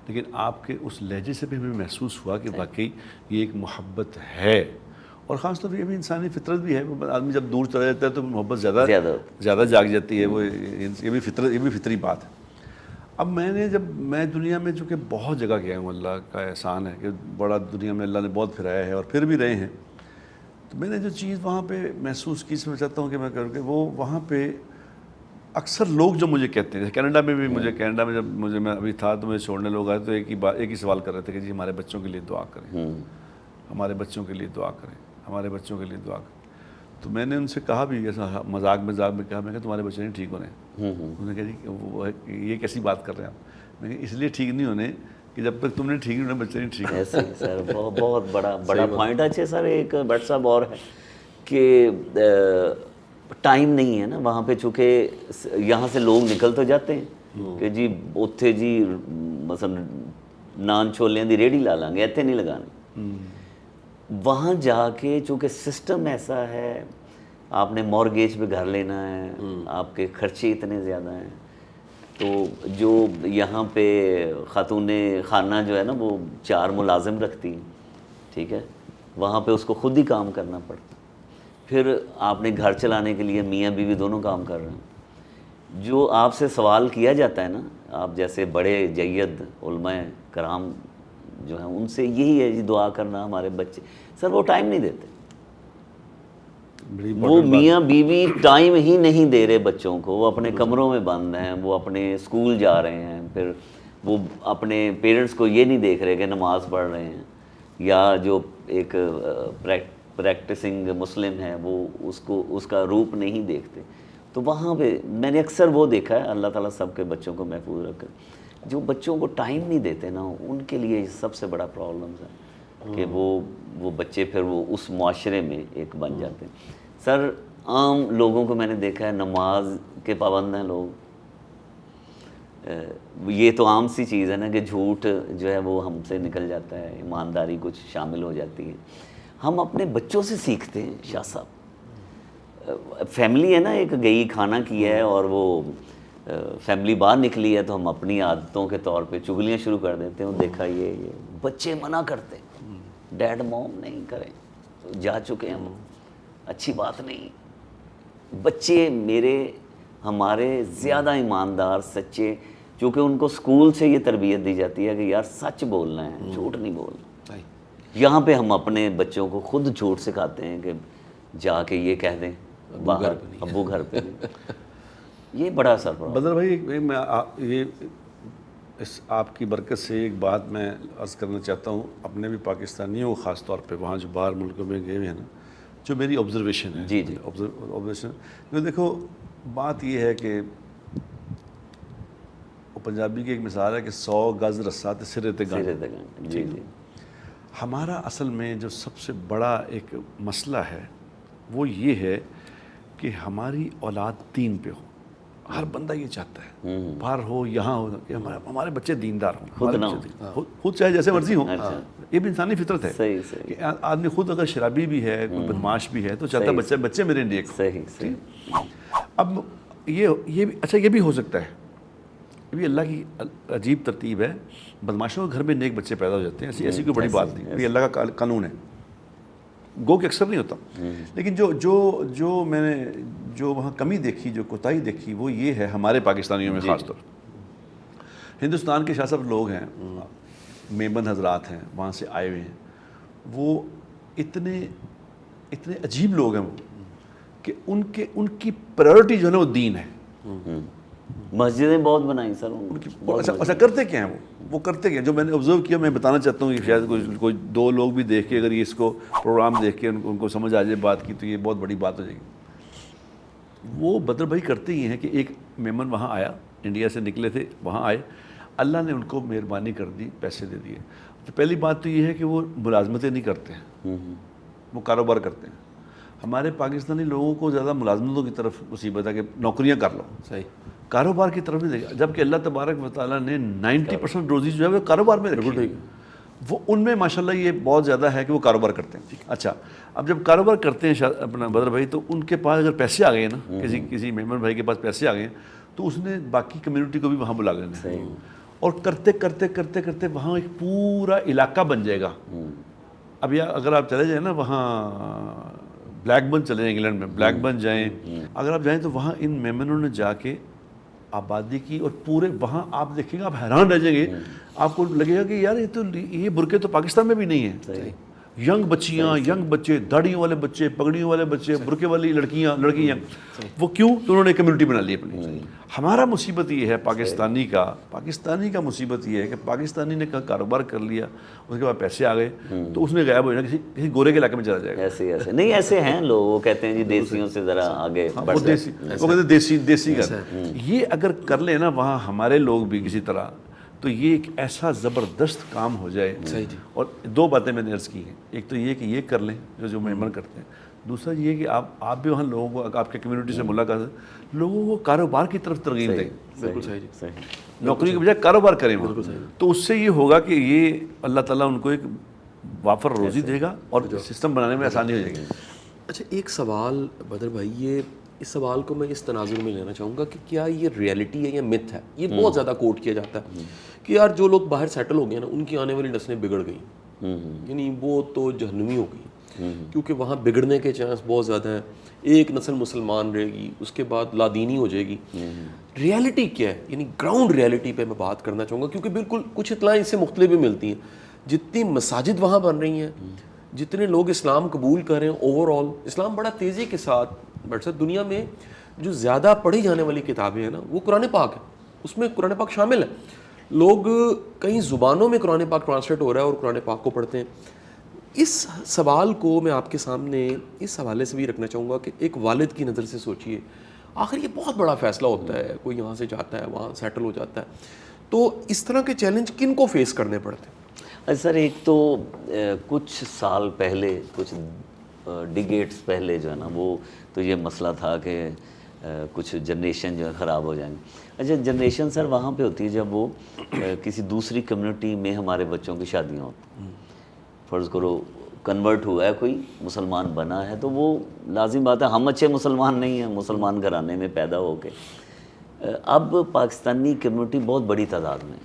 لیکن آپ کے اس لہجے سے بھی ہمیں محسوس ہوا کہ واقعی یہ ایک محبت ہے. اور خاص طور پہ یہ بھی انسانی فطرت بھی ہے, آدمی جب دور چلا جاتا ہے تو محبت زیادہ جاگ جاتی ہے. وہ یہ بھی فطری بات ہے. اب میں دنیا میں چونکہ بہت جگہ گیا ہوں, اللہ کا احسان ہے کہ بڑا دنیا میں اللہ نے بہت پھرایا ہے اور پھر بھی رہے ہیں. تو میں نے جو چیز وہاں پہ محسوس کی, میں چاہتا ہوں کہ میں کروں کہ وہ وہاں پہ اکثر لوگ جو مجھے کہتے ہیں, کینیڈا میں بھی کینیڈا میں جب میں ابھی تھا تو مجھے چھوڑنے لوگ آئے تو ایک ہی سوال کر رہے تھے کہ جی ہمارے بچوں کے لیے دعا کریں, ہمارے بچوں کے لیے دعا کریں, ہمارے بچوں کے لیے دعا کریں. تو میں نے ان سے کہا بھی, ایسا مذاق میں کہا, میں کہ تمہارے بچے نہیں ٹھیک ہونے. انہوں نے کہا جی یہ کیسی بات کر رہے ہیں آپ. میں کہ اس لیے ٹھیک نہیں ہونے کہ جب تک تم نے ٹھیک نہیں ہونا بچے نہیں ٹھیک ہونے. ایسے ہی سر, بہت بڑا پوائنٹ. اچھا سر, ایک بٹ صاحب اور ہے کہ ٹائم نہیں ہے نا وہاں پہ, چونکہ یہاں سے لوگ نکل تو جاتے ہیں کہ جی اتھے جی مثلا نان چھولیاں دی ریڑھی لا لیں گے, ایتھے نہیں لگانے. وہاں جا کے چونکہ سسٹم ایسا ہے, آپ نے مورگیج پہ گھر لینا ہے, آپ کے خرچے اتنے زیادہ ہیں, تو جو یہاں پہ خاتون خانہ جو ہے نا وہ 4 ملازم رکھتی ہیں, ٹھیک ہے, وہاں پہ اس کو خود ہی کام کرنا پڑتا. پھر آپ نے گھر چلانے کے لیے میاں بیوی دونوں کام کر رہے ہیں. جو آپ سے سوال کیا جاتا ہے نا, آپ جیسے بڑے جید علماء کرام جو ہیں ان سے یہی ہے جی دعا کرنا ہمارے بچے. سر وہ ٹائم نہیں دیتے, وہ میاں بیوی ٹائم ہی نہیں دے رہے بچوں کو. وہ اپنے کمروں میں بند ہیں, وہ اپنے اسکول جا رہے ہیں, پھر وہ اپنے پیرنٹس کو یہ نہیں دیکھ رہے کہ نماز پڑھ رہے ہیں, یا جو ایک پریکٹسنگ مسلم ہے وہ اس کا روپ نہیں دیکھتے. تو وہاں پہ میں نے اکثر وہ دیکھا ہے, اللہ تعالیٰ سب کے بچوں کو محفوظ رکھے, جو بچوں کو ٹائم نہیں دیتے نا, ان کے لیے سب سے بڑا پرابلم ہے کہ وہ بچے پھر وہ اس معاشرے میں ایک بن جاتے ہیں. سر عام لوگوں کو میں نے دیکھا ہے نماز کے پابند ہیں لوگ. یہ تو عام سی چیز ہے نا کہ جھوٹ جو ہے وہ ہم سے نکل جاتا ہے, ایمانداری کچھ شامل ہو جاتی ہے. ہم اپنے بچوں سے سیکھتے ہیں شاہ صاحب. فیملی ہے نا, ایک گئی کھانا کیا ہے اور وہ فیملی باہر نکلی ہے, تو ہم اپنی عادتوں کے طور پہ چگلیاں شروع کر دیتے ہیں. دیکھا یہ بچے منع کرتے ہیں, ڈیڈ موم نہیں کریں, جا چکے ہیں ہم, اچھی بات نہیں. بچے میرے ہمارے زیادہ ایماندار سچے, چونکہ ان کو اسکول سے یہ تربیت دی جاتی ہے کہ یار سچ بولنا ہے, جھوٹ نہیں بولنا. یہاں پہ ہم اپنے بچوں کو خود جھوٹ سکھاتے ہیں کہ جا کے یہ کہہ دیں باہر ابو گھر پہ نہیں. یہ بڑا اثر پڑا. بدر بھائی میں یہ اس آپ کی برکت سے ایک بات میں عرض کرنا چاہتا ہوں اپنے بھی پاکستانیوں کو, خاص طور پہ وہاں جو باہر ملکوں میں گئے ہوئے ہیں نا, جو میری آبزرویشن ہے. جی جی آبزرویشن دیکھو, بات یہ ہے کہ وہ پنجابی کی ایک مثال ہے کہ 100 گز رسا تے سرے تے گنڈ. جی جی. ہمارا اصل میں جو سب سے بڑا ایک مسئلہ ہے وہ یہ ہے کہ ہماری اولاد دین پہ ہو. ہر بندہ یہ چاہتا ہے باہر ہو یہاں ہو کہ ہمارے بچے دیندار ہوں، خود ہمارے نہ بچے خود چاہے جیسے مرضی ہوں. یہ بھی انسانی فطرت ہے صحیح صحیح کہ آدمی خود اگر شرابی بھی ہے کوئی بدماش بھی ہے تو چاہتا ہے بچے میرے نیک ہوں. صحیح صحیح. اب یہ بھی اچھا یہ بھی ہو سکتا ہے، یہ بھی اللہ کی عجیب ترتیب ہے، بدماشوں کے گھر میں نیک بچے پیدا ہو جاتے ہیں، ایسی کوئی بڑی بات نہیں، یہ اللہ کا قانون ہے، گو کہ اکثر نہیں ہوتا. لیکن جو میں نے جو وہاں کمی دیکھی، جو کوتاہی دیکھی، وہ یہ ہے ہمارے پاکستانیوں میں خاص طور. ہندوستان کے شاہ صاحب لوگ ہیں، میمن حضرات ہیں وہاں سے آئے ہوئے ہیں، وہ اتنے عجیب لوگ ہیں وہ کہ ان کی پرائیورٹی جو ہے نا وہ دین ہے. مسجدیں بہت بنائیں سر اچھا کرتے کیا ہیں وہ کرتے کیا ہیں؟ جو میں نے آبزرو کیا، میں بتانا چاہتا ہوں کہ شاید کوئی دو لوگ بھی دیکھ کے اگر یہ اس کو پروگرام دیکھ کے ان کو سمجھ آ جائے بات کی تو یہ بہت بڑی بات ہو جائے گی. وہ بدر بھائی کرتے ہی ہیں کہ ایک میمن وہاں آیا، انڈیا سے نکلے تھے، وہاں آئے، اللہ نے ان کو مہربانی کر دی، پیسے دے دیے. تو پہلی بات تو یہ ہے کہ وہ ملازمتیں نہیں کرتے ہیں، وہ کاروبار کرتے ہیں. ہمارے پاکستانی لوگوں کو زیادہ ملازمتوں کی طرف مصیبت ہے کہ نوکریاں کر لو، صحیح، کاروبار کی طرف نہیں دیکھا، جبکہ اللہ تبارک و تعالیٰ نے 90% روزی جو ہے وہ کاروبار میں رکھی ہے. وہ ان میں ماشاءاللہ یہ بہت زیادہ ہے کہ وہ کاروبار کرتے ہیں. اچھا اب جب کاروبار کرتے ہیں اپنا بدر بھائی، تو ان کے پاس اگر پیسے آ گئے نا، کسی مہمان بھائی کے پاس پیسے آ گئے ہیں، تو اس نے باقی کمیونٹی کو بھی وہاں بلا لینا ہے، اور کرتے کرتے کرتے کرتے وہاں ایک پورا علاقہ بن جائے گا. اب اگر آپ چلے جائیں نا وہاں بلیک بن چلے جائیں، انگلینڈ میں بلیک بن جائیں، اگر آپ جائیں تو وہاں ان میمنوں نے جا کے آبادی کی، اور پورے وہاں آپ دیکھیں گے، آپ حیران رہ جائیں گے، آپ کو لگے گا کہ یار یہ برقعے تو پاکستان میں بھی نہیں ہیں. ینگ بچیاں، ینگ بچے، داڑھیوں والے بچے، پگڑیوں والے بچے، برقعے والی لڑکیاں، وہ کیوں؟ تو انہوں نے کمیونٹی بنا لی اپنی. ہمارا مصیبت یہ ہے پاکستانی کا مصیبت یہ ہے کہ پاکستانی نے کاروبار کر لیا، اس کے بعد پیسے آ گئے تو اس نے غائب ہو جانا، کسی گورے کے علاقے میں چلا جائے گا. ایسے نہیں، ایسے ہیں لوگ، وہ کہتے ہیں جی دیسیوں سے ذرا آگے وہ کہتے ہیں دیسی گھر. یہ اگر کر لیں نا وہاں ہمارے لوگ بھی کسی طرح، تو یہ ایک ایسا زبردست کام ہو جائے. اور دو باتیں میں نے عرض کی ہیں، ایک تو یہ کہ یہ کر لیں جو ممبر کرتے ہیں، دوسرا یہ کہ آپ بھی وہاں لوگوں کو، آپ کے کمیونٹی سے ملاقات ہے، لوگوں کو کاروبار کی طرف ترغیب دیں. بالکل صحیح، نوکری کے بجائے کاروبار کریں وہ. تو اس سے یہ ہوگا کہ یہ اللہ تعالیٰ ان کو ایک وافر روزی دے گا اور سسٹم بنانے میں آسانی ہو جائے گی. اچھا ایک سوال بدر بھائی، اس سوال کو میں اس تناظر میں لینا چاہوں گا کہ کیا یہ ریئلٹی ہے یا متھ ہے؟ یہ بہت زیادہ کوٹ کیا جاتا ہے کہ یار جو لوگ باہر سیٹل ہو گئے نا، ان کی آنے والی نسلیں بگڑ گئیں، یعنی وہ تو جہنمی ہو گئی، کیونکہ وہاں بگڑنے کے چانس بہت زیادہ ہیں. ایک نسل مسلمان رہے گی، اس کے بعد لادینی ہو جائے گی. ریئلٹی کیا ہے؟ یعنی گراؤنڈ ریئلٹی پہ میں بات کرنا چاہوں گا، کیونکہ بالکل کچھ اطلاعیں اس سے مختلف بھی ملتی ہیں. جتنی مساجد وہاں بن رہی ہیں، جتنے لوگ اسلام قبول کر رہے ہیں، اوور آل اسلام بڑا تیزی کے ساتھ بڑھ سکتا. دنیا میں جو زیادہ پڑھی جانے والی کتابیں ہیں نا، وہ قرآن پاک ہے، اس میں قرآن پاک شامل ہے. لوگ کئی زبانوں میں قرآن پاک ٹرانسلیٹ ہو رہا ہے اور قرآن پاک کو پڑھتے ہیں. اس سوال کو میں آپ کے سامنے اس حوالے سے بھی رکھنا چاہوں گا کہ ایک والد کی نظر سے سوچئے، آخر یہ بہت بڑا فیصلہ ہوتا ہے، کوئی یہاں سے جاتا ہے وہاں سیٹل ہو جاتا ہے، تو اس طرح کے چیلنج کن کو فیس کرنے پڑتے ہیں؟ سر ایک تو کچھ سال پہلے، کچھ ڈیگیٹس پہلے جو ہے نا، وہ تو یہ مسئلہ تھا کہ کچھ جنریشن جو ہے خراب ہو جائیں گے. اچھا جنریشن سر وہاں پہ ہوتی ہے جب وہ کسی دوسری کمیونٹی میں ہمارے بچوں کی شادیاں ہوتی ہیں. فرض کرو کنورٹ ہوا ہے کوئی، مسلمان بنا ہے، تو وہ لازم بات ہے ہم اچھے مسلمان نہیں ہیں، مسلمان گھرانے میں پیدا ہو کے. اب پاکستانی کمیونٹی بہت بڑی تعداد میں،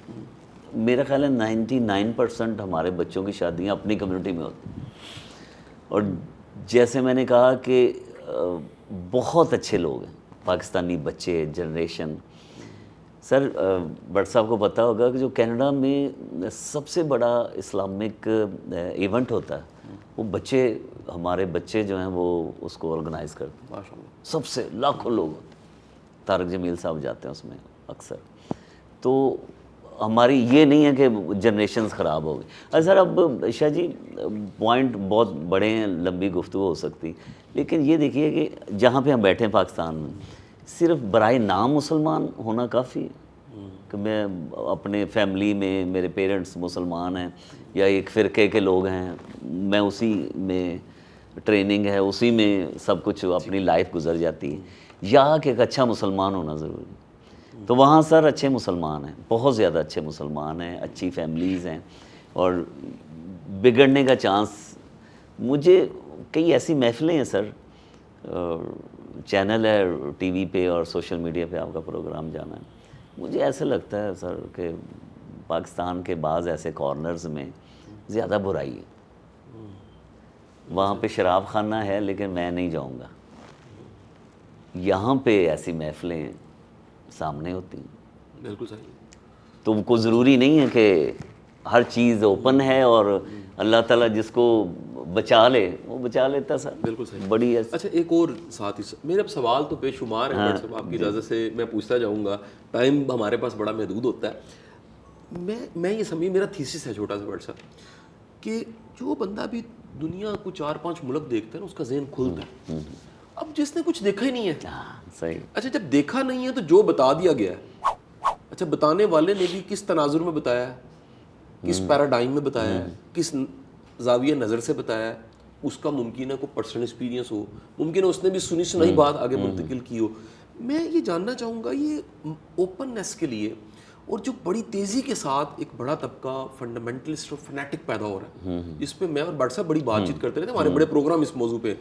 میرا خیال ہے 99% ہمارے بچوں کی شادیاں اپنی کمیونٹی میں ہوتی ہیں. اور جیسے میں نے کہا کہ بہت اچھے لوگ ہیں پاکستانی بچے، جنریشن. سر بٹ صاحب کو پتہ ہوگا کہ جو کینیڈا میں سب سے بڑا اسلامک ایونٹ ہوتا ہے، وہ بچے، ہمارے بچے جو ہیں وہ اس کو آرگنائز کرتے ہیں. ماشاءاللہ سب سے لاکھوں لوگ ہوتے ہیں، طارق جمیل صاحب جاتے ہیں اس میں اکثر. تو ہماری یہ نہیں ہے کہ جنریشنز خراب ہو گئی. سر اب شاہ جی پوائنٹ بہت بڑے ہیں، لمبی گفتگو ہو سکتی، لیکن یہ دیکھیے کہ جہاں پہ ہم بیٹھے ہیں پاکستان میں، صرف برائے نام مسلمان ہونا کافی ہے کہ میں اپنے فیملی میں میرے پیرنٹس مسلمان ہیں یا ایک فرقے کے لوگ ہیں، میں اسی میں ٹریننگ ہے، اسی میں سب کچھ اپنی لائف گزر جاتی ہے. یا کہ ایک اچھا مسلمان ہونا ضروری ہے. تو وہاں سر اچھے مسلمان ہیں, بہت زیادہ اچھے مسلمان ہیں, اچھی فیملیز ہیں, اور بگڑنے کا چانس, مجھے کئی ایسی محفلیں ہیں سر, چینل ہے ٹی وی پہ اور سوشل میڈیا پہ آپ کا پروگرام جانا ہے, مجھے ایسا لگتا ہے سر کہ پاکستان کے بعض ایسے کارنرز میں زیادہ برائی ہے. وہاں پہ شراب خانہ ہے لیکن میں نہیں جاؤں گا. یہاں پہ ایسی محفلیں سامنے ہوتی ہیں. بالکل صحیح. تو کوئی ضروری نہیں ہے کہ ہر چیز اوپن ہے اور اللہ تعالیٰ جس کو بچا لے وہ بچا لیتا سر. بالکل صحیح. بڑی اچھا ایک اور ساتھ ہی میرے اب سوال تو بے شمار ہیں بٹ صاحب, آپ کی اجازت سے میں پوچھتا جاؤں گا, ٹائم ہمارے پاس بڑا محدود ہوتا ہے. میں یہ سمجھ, میرا تھیسس ہے چھوٹا سا بٹ صاحب, کہ جو بندہ بھی دنیا کو 4-5 ملک دیکھتا ہے نا اس کا ذہن کھلتا ہے. اب جس نے کچھ دیکھا ہی نہیں ہے, صحیح. اچھا جب دیکھا نہیں ہے تو جو بتا دیا گیا ہے, اچھا بتانے والے نے بھی کس تناظر میں بتایا ہے, کس پیراڈائم میں بتایا ہے, کس زاویہ نظر سے بتایا ہے, اس کا ممکن ہے کوئی پرسنل ایکسپیرینس ہو, ممکن ہے اس نے بھی سنی سنائی بات آگے منتقل کی ہو. میں یہ جاننا چاہوں گا یہ اوپننیس کے لیے, اور جو بڑی تیزی کے ساتھ ایک بڑا طبقہ فنڈامنٹلسٹ اور فنیٹک پیدا ہو رہا ہے, جس پہ میں اور بٹ صاحب بڑی بات چیت کرتے رہتے ہیں, ہمارے بڑے پروگرام اس موضوع پہ,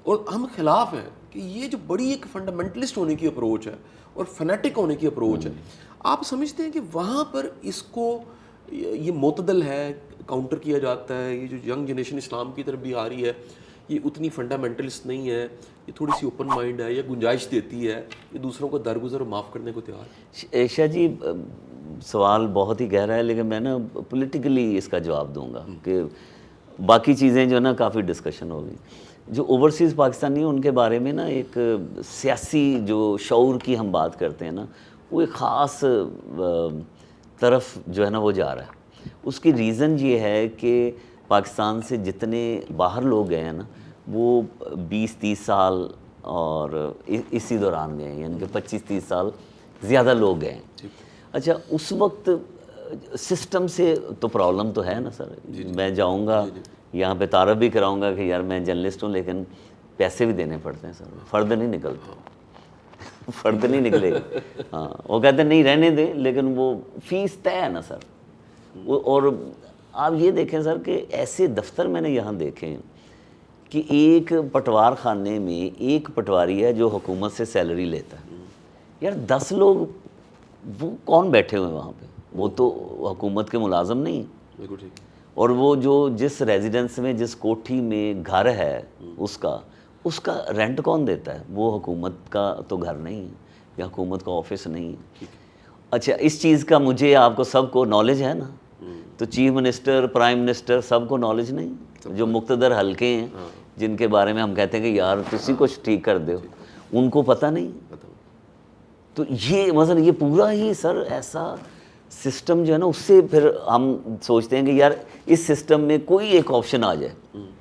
اور ہم خلاف ہیں کہ یہ جو بڑی ایک فنڈامنٹلسٹ ہونے کی اپروچ ہے اور فنیٹک ہونے کی اپروچ ہے, آپ سمجھتے ہیں کہ وہاں پر اس کو یہ معتدل ہے, کاؤنٹر کیا جاتا ہے, یہ جو ینگ جنریشن اسلام کی طرف بھی آ رہی ہے یہ اتنی فنڈامنٹلسٹ نہیں ہے, یہ تھوڑی سی اوپن مائنڈ ہے, یا گنجائش دیتی ہے, یہ دوسروں کو درگزر اور معاف کرنے کو تیار ہے؟ شاہ جی سوال بہت ہی گہرا ہے, لیکن میں نا پولیٹیکلی اس کا جواب دوں گا کہ باقی چیزیں جو نا کافی ڈسکشن ہوگی. جو اوورسیز پاکستانی ہیں ان کے بارے میں نا ایک سیاسی جو شعور کی ہم بات کرتے ہیں نا, وہ ایک خاص طرف جو ہے نا وہ جا رہا ہے. اس کی ریزن یہ ہے کہ پاکستان سے جتنے باہر لوگ گئے ہیں نا وہ 20-30 سال اور اسی دوران گئے ہیں, یعنی کہ 25-30 سال زیادہ لوگ گئے ہیں. اچھا اس وقت سسٹم سے تو پرابلم تو ہے نا سر. میں جاؤں گا یہاں پہ تعارف بھی کراؤں گا کہ یار میں جرنلسٹ ہوں, لیکن پیسے بھی دینے پڑتے ہیں سر, فرد نہیں نکلتے, فرد نہیں نکلے. ہاں وہ کہتے ہیں نہیں رہنے دیں, لیکن وہ فیس طے ہے نا سر. اور آپ یہ دیکھیں سر کہ ایسے دفتر میں نے یہاں دیکھے ہیں کہ ایک پٹوار خانے میں ایک پٹواری ہے جو حکومت سے سیلری لیتا ہے. یار 10 لوگ وہ کون بیٹھے ہوئے ہیں وہاں پہ, وہ تو حکومت کے ملازم نہیں. بالکل ٹھیک. اور وہ جو جس ریزیڈنس میں جس کوٹھی میں گھر ہے اس کا رینٹ کون دیتا ہے؟ وہ حکومت کا تو گھر نہیں ہے یا حکومت کا آفس نہیں ہے. اچھا اس چیز کا مجھے آپ کو سب کو نالج ہے نا, تو چیف منسٹر پرائم منسٹر سب کو نالج نہیں. جو مقتدر حلقے ہیں جن کے بارے میں ہم کہتے ہیں کہ یار تسی کچھ ٹھیک کر دو, ان کو پتہ نہیں. تو یہ مثلا یہ پورا ہی سر ایسا سسٹم جو ہے نا, اس سے پھر ہم سوچتے ہیں کہ یار اس سسٹم میں کوئی ایک آپشن آ جائے,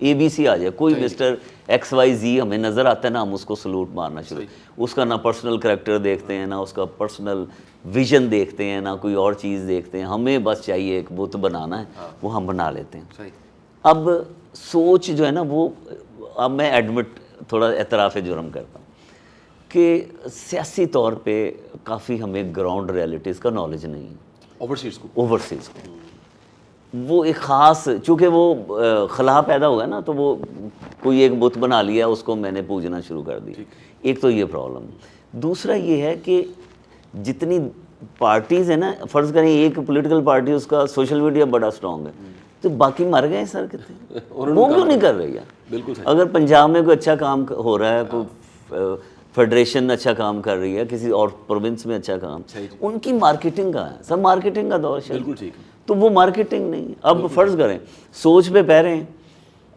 ABC آ جائے, کوئی مسٹر XYZ ہمیں نظر آتا ہے نا, ہم اس کو سلوٹ مارنا شروع. اس کا نہ پرسنل کریکٹر دیکھتے ہیں, نہ اس کا پرسنل ویژن دیکھتے ہیں, نہ کوئی اور چیز دیکھتے ہیں. ہمیں بس چاہیے ایک بت بنانا ہے, وہ ہم بنا لیتے ہیں. اب سوچ جو ہے نا وہ, اب میں ایڈمٹ تھوڑا اعتراف جرم کرتا ہوں کہ سیاسی طور پہ کافی ہمیں گراؤنڈ ریئلٹیز کا نالج نہیں ہے. اوورسیز کو وہ ایک خاص, چونکہ وہ خلا پیدا ہوا ہے نا, تو وہ کوئی ایک بت بنا لیا, اس کو میں نے پوجنا شروع کر دی. ایک تو یہ پرابلم. دوسرا یہ ہے کہ جتنی پارٹیز ہیں نا, فرض کریں ایک پولیٹیکل پارٹی اس کا سوشل میڈیا بڑا اسٹرانگ ہے, تو باقی مر گئے سر کتنے, وہ کیوں نہیں کر رہی ہے؟ بالکل. اگر پنجاب میں کوئی اچھا کام ہو رہا ہے, کوئی فیڈریشن اچھا کام کر رہی ہے, کسی اور پروونس میں اچھا کام, ان کی مارکیٹنگ کا ہے سب, مارکیٹنگ کا دور ہے. بالکل ٹھیک. تو وہ مارکیٹنگ نہیں. اب فرض کریں سوچ پہ پہرے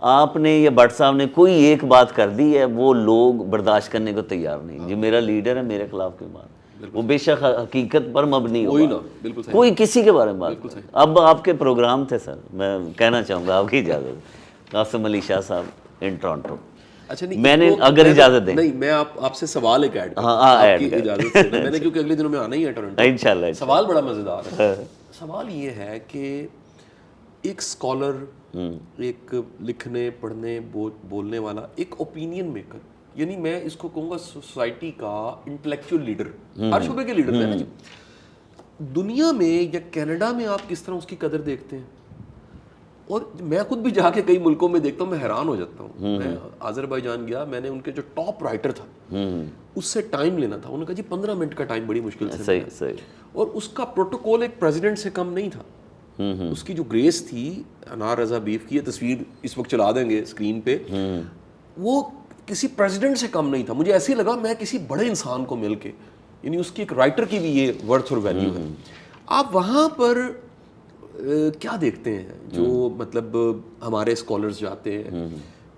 آپ نے یا بٹ صاحب نے کوئی ایک بات کر دی ہے, وہ لوگ برداشت کرنے کو تیار نہیں. جو میرا لیڈر ہے میرے خلاف کی بات, وہ بے شک حقیقت پر مبنی ہوگا, کوئی کسی کے بارے میں بات. اب آپ کے پروگرام تھے سر, میں کہنا چاہوں گا آپ کی اجازت, قاسم علی شاہ صاحب ان ٹورنٹو. اچھا نہیں, میں نے اگر اجازت دیں, نہیں میں آپ سے سوال ایک ایڈ آپ کی اجازت سے, میں نے کیونکہ اگلے دنوں میں آنا ہی ہے ٹورنٹو انشاءاللہ. سوال بڑا مزیدار ہے. سوال یہ ہے کہ ایک اسکالر, ایک لکھنے پڑھنے بولنے والا, ایک اوپینین میکر, یعنی میں اس کو کہوں گا سوسائٹی کا انٹلیکچوئل لیڈر, ہر شعبے کے لیڈر ہیں نا جی. دنیا میں یا کینیڈا میں آپ کس طرح اس کی قدر دیکھتے ہیں؟ اور میں خود بھی جا کے کئی ملکوں میں دیکھتا ہوں, میں حیران ہو جاتا ہوں. میں آذربائیجان گیا, میں نے ان کے جو ٹاپ رائٹر تھا اس سے ٹائم لینا تھا, انہوں نے کہا جی 15 منٹ کا ٹائم بڑی مشکل سے صحیح صحیح. اور اس کا پروٹوکول ایک پریزیڈنٹ سے کم نہیں تھا. اس کی جو گریس تھی انار رضا بیف کی, یہ تصویر اس وقت چلا دیں گے اسکرین پہ, وہ کسی پریزیڈنٹ سے کم نہیں تھا. مجھے ایسے ہی لگا میں کسی بڑے انسان کو مل کے, یعنی اس کی ایک رائٹر کی بھی یہ ورتھ اور ویلیو ہے. آپ وہاں پر کیا دیکھتے ہیں جو مطلب ہمارے اسکالرز جاتے ہیں,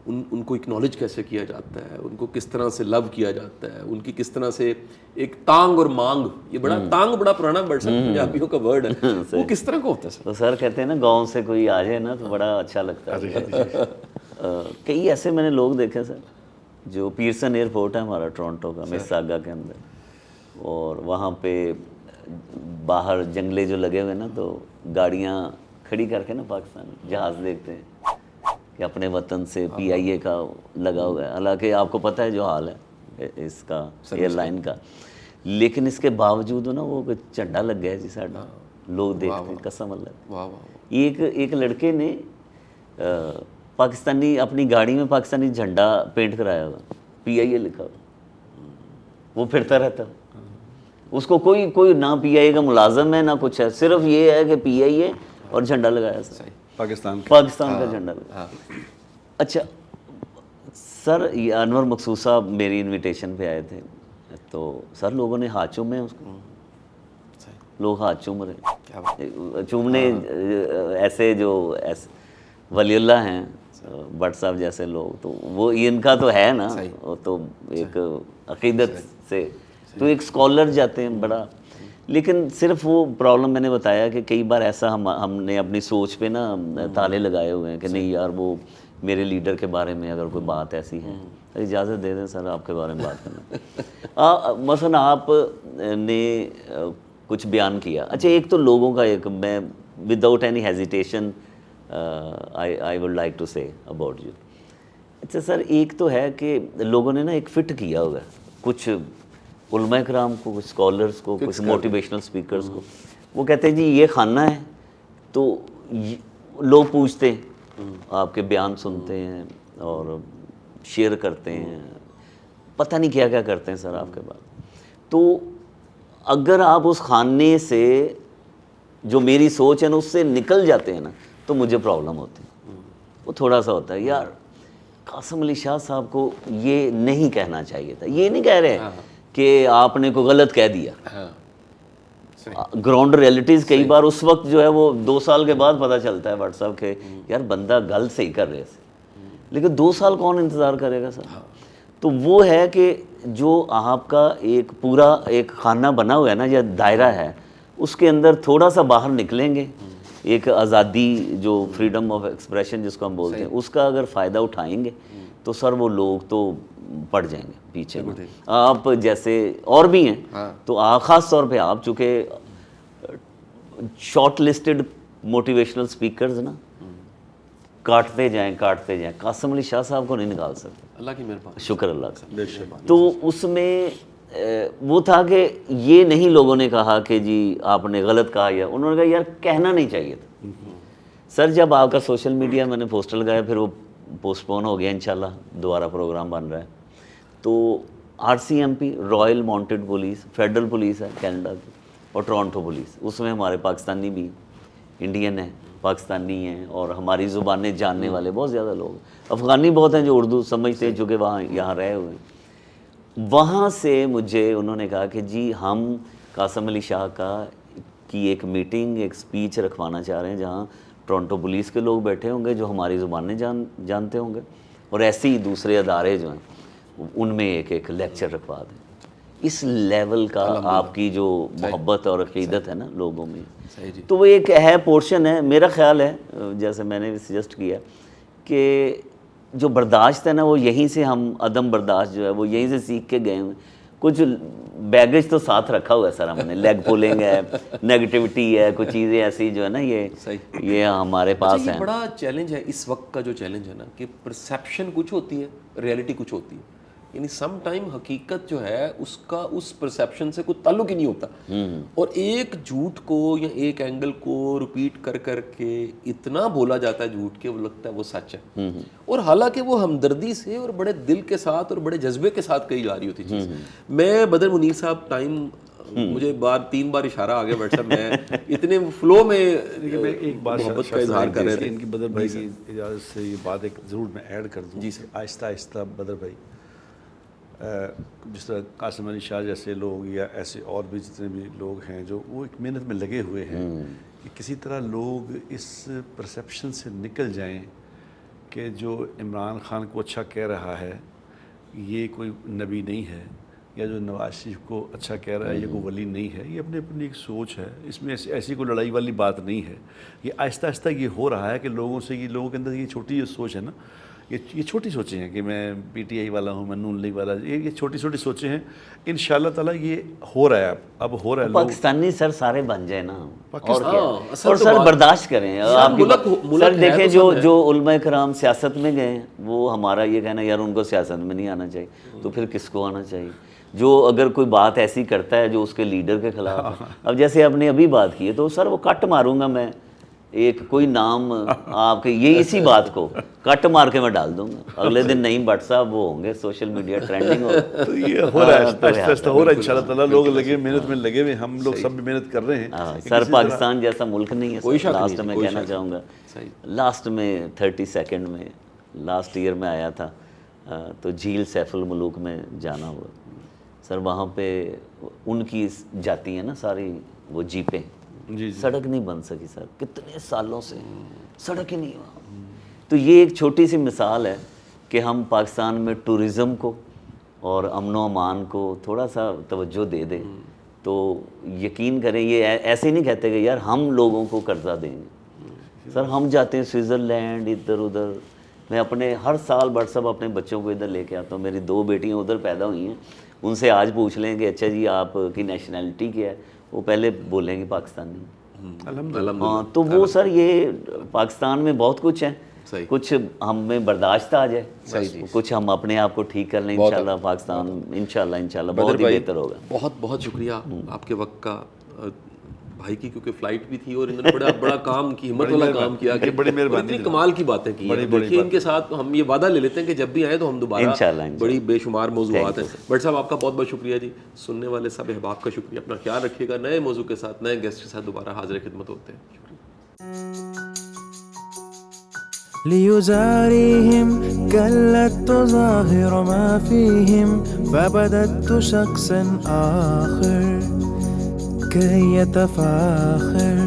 ان کو اکنالج کیسے کیا جاتا ہے, ان کو کس طرح سے لو کیا جاتا ہے, ان کی کس طرح سے ایک تانگ اور مانگ, یہ بڑا تانگ بڑا پرانا ورڈ ہے پنجابیوں کا ورڈ ہے, وہ کس طرح کا ہوتا ہے سر؟ تو سر کہتے ہیں نا گاؤں سے کوئی آ جائے نا تو بڑا اچھا لگتا ہے. کئی ایسے میں نے لوگ دیکھے سر, جو پیرسن ایئرپورٹ ہے ہمارا ٹورنٹو کا, مساگا کے اندر, اور وہاں پہ باہر جنگلے جو لگے ہوئے نا, تو گاڑیاں کھڑی کر کے نا پاکستان جہاز دیکھتے ہیں کہ اپنے وطن سے پی آئی اے کا لگا ہوا ہے. حالانکہ آپ کو پتہ ہے جو حال ہے اس کا ایئر لائن کا, لیکن اس کے باوجود نا وہ جھنڈا لگ گیا جی ساڈا, لوگ دیکھتے ہیں, قسم اللہ. ایک لڑکے نے پاکستانی اپنی گاڑی میں پاکستانی جھنڈا پینٹ کرایا ہوا, پی آئی اے لکھا ہوا, وہ پھرتا رہتا. اس کو کوئی نہ پی آئی اے کا ملازم ہے نہ کچھ ہے, صرف یہ ہے کہ پی آئی اے اور جھنڈا لگایا سر, پاکستان کا جھنڈا لگایا. اچھا سر, یہ انور مقصود صاحب میری انویٹیشن پہ آئے تھے, تو سر لوگوں نے ہاتھ چومے اس کو, لوگ ہاتھ چوم رہے, چومنے ایسے جو ولی اللہ ہیں بٹ صاحب جیسے لوگ, تو وہ ان کا تو ہے نا, وہ تو ایک عقیدت سے, تو ایک اسکالر جاتے ہیں بڑا. لیکن صرف وہ پرابلم میں نے بتایا کہ کئی بار ایسا ہم نے اپنی سوچ پہ نا تالے لگائے ہوئے ہیں کہ نہیں یار وہ میرے لیڈر کے بارے میں اگر کوئی بات ایسی ہے, اجازت دے دیں سر آپ کے بارے میں بات کرنا. مثلا آپ نے کچھ بیان کیا, اچھا ایک تو لوگوں کا ایک, میں without any hesitation I would like to say about you. اچھا سر, ایک تو ہے کہ لوگوں نے نا ایک فٹ کیا ہوا ہے, کچھ علماء کرام کو, کچھ اسکالرس کو, کچھ موٹیویشنل اسپیکرس کو, وہ کہتے ہیں جی یہ خانہ ہے, تو لوگ پوچھتے ہیں, آپ کے بیان سنتے ہیں اور شیئر کرتے ہیں, پتہ نہیں کیا کیا کرتے ہیں سر آپ کے بعد. تو اگر آپ اس خانے سے جو میری سوچ ہے نا اس سے نکل جاتے ہیں نا, تو مجھے پرابلم ہوتی ہے. وہ تھوڑا سا ہوتا ہے یار قاسم علی شاہ صاحب کو یہ نہیں کہنا چاہیے تھا, یہ نہیں کہہ رہے کہ آپ نے کوئی غلط کہہ دیا. گراؤنڈ ریئلٹیز کئی بار اس وقت جو ہے وہ 2 سال کے بعد پتہ چلتا ہے واٹس صاحب کہ یار بندہ غلط صحیح کر رہے تھے, لیکن 2 سال کون انتظار کرے گا سر. تو وہ ہے کہ جو آپ کا ایک پورا ایک خانہ بنا ہوا ہے نا یا دائرہ ہے, اس کے اندر تھوڑا سا باہر نکلیں گے, ایک آزادی جو فریڈم آف ایکسپریشن جس کو ہم بولتے ہیں, اس کا اگر فائدہ اٹھائیں گے تو سر وہ لوگ تو پڑ جائیں گے پیچھے. آپ جیسے اور بھی ہیں, تو خاص طور پہ آپ چونکہ شارٹ لسٹڈ موٹیویشنل اسپیکرز نا کاٹتے جائیں, قاسم علی شاہ صاحب کو نہیں نکال سکتے, اللہ کی مہربانی, شکر اللہ کا. تو اس میں وہ تھا کہ یہ نہیں لوگوں نے کہا کہ جی آپ نے غلط کہا, یا انہوں نے کہا یار کہنا نہیں چاہیے تھا. سر جب آپ کا سوشل میڈیا میں نے پوسٹر لگایا, پھر وہ پوسٹ پون ہو گیا, انشاءاللہ دوبارہ پروگرام بن رہا ہے. تو RCMP Royal mounted police, federal police ہے کینیڈا کی, اور ٹورنٹو پولیس, اس میں ہمارے پاکستانی بھی, انڈین ہیں, پاکستانی ہیں, اور ہماری زبانیں جاننے والے بہت زیادہ لوگ, افغانی بہت ہیں جو اردو سمجھتے ہیں چونکہ وہاں یہاں رہے ہوئے ہیں. وہاں سے مجھے انہوں نے کہا کہ جی ہم قاسم علی شاہ کی ایک میٹنگ, ایک اسپیچ رکھوانا چاہ رہے ہیں جہاں ٹورنٹو پولیس کے لوگ بیٹھے ہوں گے جو ہماری زبانیں جانتے ہوں گے, اور ایسے ہی دوسرے ادارے جو ہیں ان میں ایک لیکچر رکھوا دیں. اس لیول کا آپ کی جو محبت اور عقیدت ہے نا لوگوں میں, تو وہ ایک ہے پورشن ہے. میرا خیال ہے جیسے میں نے سجیسٹ کیا کہ جو برداشت ہے نا وہ یہیں سے, ہم عدم برداشت جو ہے وہ یہیں سے سیکھ کے گئے ہوئے. کچھ بیگیج تو ساتھ رکھا ہوا ہے سر ہم نے, لیگ پولنگ ہے, نیگیٹیوٹی ہے, کچھ چیزیں ایسی جو ہے نا یہ ہمارے پاس ہیں. بڑا چیلنج ہے اس وقت کا, جو چیلنج ہے نا کہ پرسیپشن کچھ ہوتی ہے, ریئلٹی کچھ ہوتی ہے. یعنی سم ٹائم حقیقت جو ہے اس کا اس پرسیپشن سے کوئی تعلق ہی نہیں ہوتا, اور ایک جھوٹ کو یا ایک اینگل کو ریپیٹ کر کر کے اتنا بولا جاتا ہے جھوٹ کہ وہ لگتا ہے وہ سچ ہے, اور حالانکہ وہ ہمدردی سے اور بڑے دل کے ساتھ اور بڑے جذبے کے ساتھ کہی جا رہی ہوتی چیز. میں بدر منیر صاحب ٹائم مجھے 3 بار اشارہ آ گیا بیٹھ صاحب, میں اتنے فلو میں ایک بات محبت کا اظہار کر رہے تھے. ان کی بدر بھائی کی اجازت سے یہ بات ایک ضرور میں ایڈ کر دوں. جی سر. آہستہ آہستہ بدر بھائی جس طرح قاسم علی شاہ جیسے لوگ یا ایسے اور بھی جتنے بھی لوگ ہیں جو وہ ایک محنت میں لگے ہوئے ہیں کہ کسی طرح لوگ اس پرسیپشن سے نکل جائیں کہ جو عمران خان کو اچھا کہہ رہا ہے یہ کوئی نبی نہیں ہے, یا جو نواز شریف کو اچھا کہہ رہا ہے یہ کوئی ولی نہیں ہے, یہ اپنی ایک سوچ ہے, اس میں ایسی کوئی لڑائی والی بات نہیں ہے. یہ آہستہ آہستہ یہ ہو رہا ہے کہ لوگوں سے, یہ لوگوں کے اندر یہ چھوٹی جو سوچ ہے نا, یہ چھوٹی سوچیں ہیں کہ میں پی ٹی آئی والا ہوں, میں نون لیگ والا, یہ چھوٹی چھوٹی سوچیں ہیں. انشاءاللہ تعالیٰ یہ ہو رہا ہے, اب ہو رہا ہے. پاکستانی سر سارے بن جائیں نا, اور کیا, اصل اور تو سر بات- برداشت کریں. آپ کی ملک سر ہے دیکھیں تو سب ہے. جو علماء کرام سیاست میں گئے وہ ہمارا یہ کہنا یار ان کو سیاست میں نہیں آنا چاہیے, تو پھر کس کو آنا چاہیے؟ جو اگر کوئی بات ایسی کرتا ہے جو اس کے لیڈر کے خلاف ہے, اب جیسے آپ نے ابھی بات کی ہے تو سر وہ کٹ ماروں گا میں, ایک کوئی نام آپ کے یہ اسی بات کو کٹ مار کے میں ڈال دوں گا, اگلے دن نعیم بٹ صاحب وہ ہوں گے سوشل میڈیا ٹرینڈنگ ہو. تو یہ ہو رہا ہے آہستہ آہستہ ہو رہا ہے انشاءاللہ تعالیٰ. لوگ لگے محنت میں لگے ہوئے, ہم لوگ سب بھی محنت کر رہے ہیں. سر پاکستان جیسا ملک نہیں ہے سر, شک لاسٹ نہیں, میں کوئی کہنا شک چاہوں گا. صحیح. لاسٹ میں 32 میں لاسٹ ایئر میں آیا تھا تو جھیل سیف الملوک میں جانا ہوا سر, وہاں پہ ان کی جاتی ہیں نا ساری وہ جیپیں, جی سڑک نہیں بن سکی سر, کتنے سالوں سے سڑک ہی نہیں ہوا. تو یہ ایک چھوٹی سی مثال ہے کہ ہم پاکستان میں ٹورزم کو اور امن و امان کو تھوڑا سا توجہ دے دیں تو یقین کریں, یہ ایسے نہیں کہتے کہ یار ہم لوگوں کو قرضہ دیں گے. سر ہم جاتے ہیں سوئٹزرلینڈ ادھر ادھر, میں اپنے ہر سال بٹ سب اپنے بچوں کو ادھر لے کے آتا ہوں. میری 2 بیٹیاں ادھر پیدا ہوئی ہیں, ان سے آج پوچھ لیں کہ اچھا جی آپ کی نیشنلٹی کیا ہے, وہ پہلے بولیں گے پاکستانی. ہاں تو وہ سر یہ پاکستان میں بہت کچھ ہے, کچھ ہم میں برداشت آ جائے, کچھ ہم اپنے آپ کو ٹھیک کر لیں, انشاءاللہ پاکستان انشاءاللہ بہت ہی بہتر ہوگا. بہت بہت شکریہ آپ کے وقت کا. بھائی کی کیونکہ فلائٹ بھی تھی اور انہوں نے بڑا کام کی, ہمت والا کام کیا کہ بڑی مہربانی, اتنی کمال کی باتیں کی ہیں. دیکھیے ان کے ساتھ ہم یہ وعدہ لے لیتے ہیں کہ جب بھی آئیں تو ہم دوبارہ بڑی بے شمار موضوعات ہیں. بٹ صاحب آپ کا بہت بہت شکریہ جی. سننے والے سب احباب کا شکریہ, اپنا خیال رکھیے گا. نئے موضوع کے ساتھ نئے گیسٹ کے ساتھ دوبارہ حاضر خدمت ہوتے ہیں. شکریہ. ليزاريهم قلت تظاهر ما فيهم فبدت شخصا آخر كي يتفاخر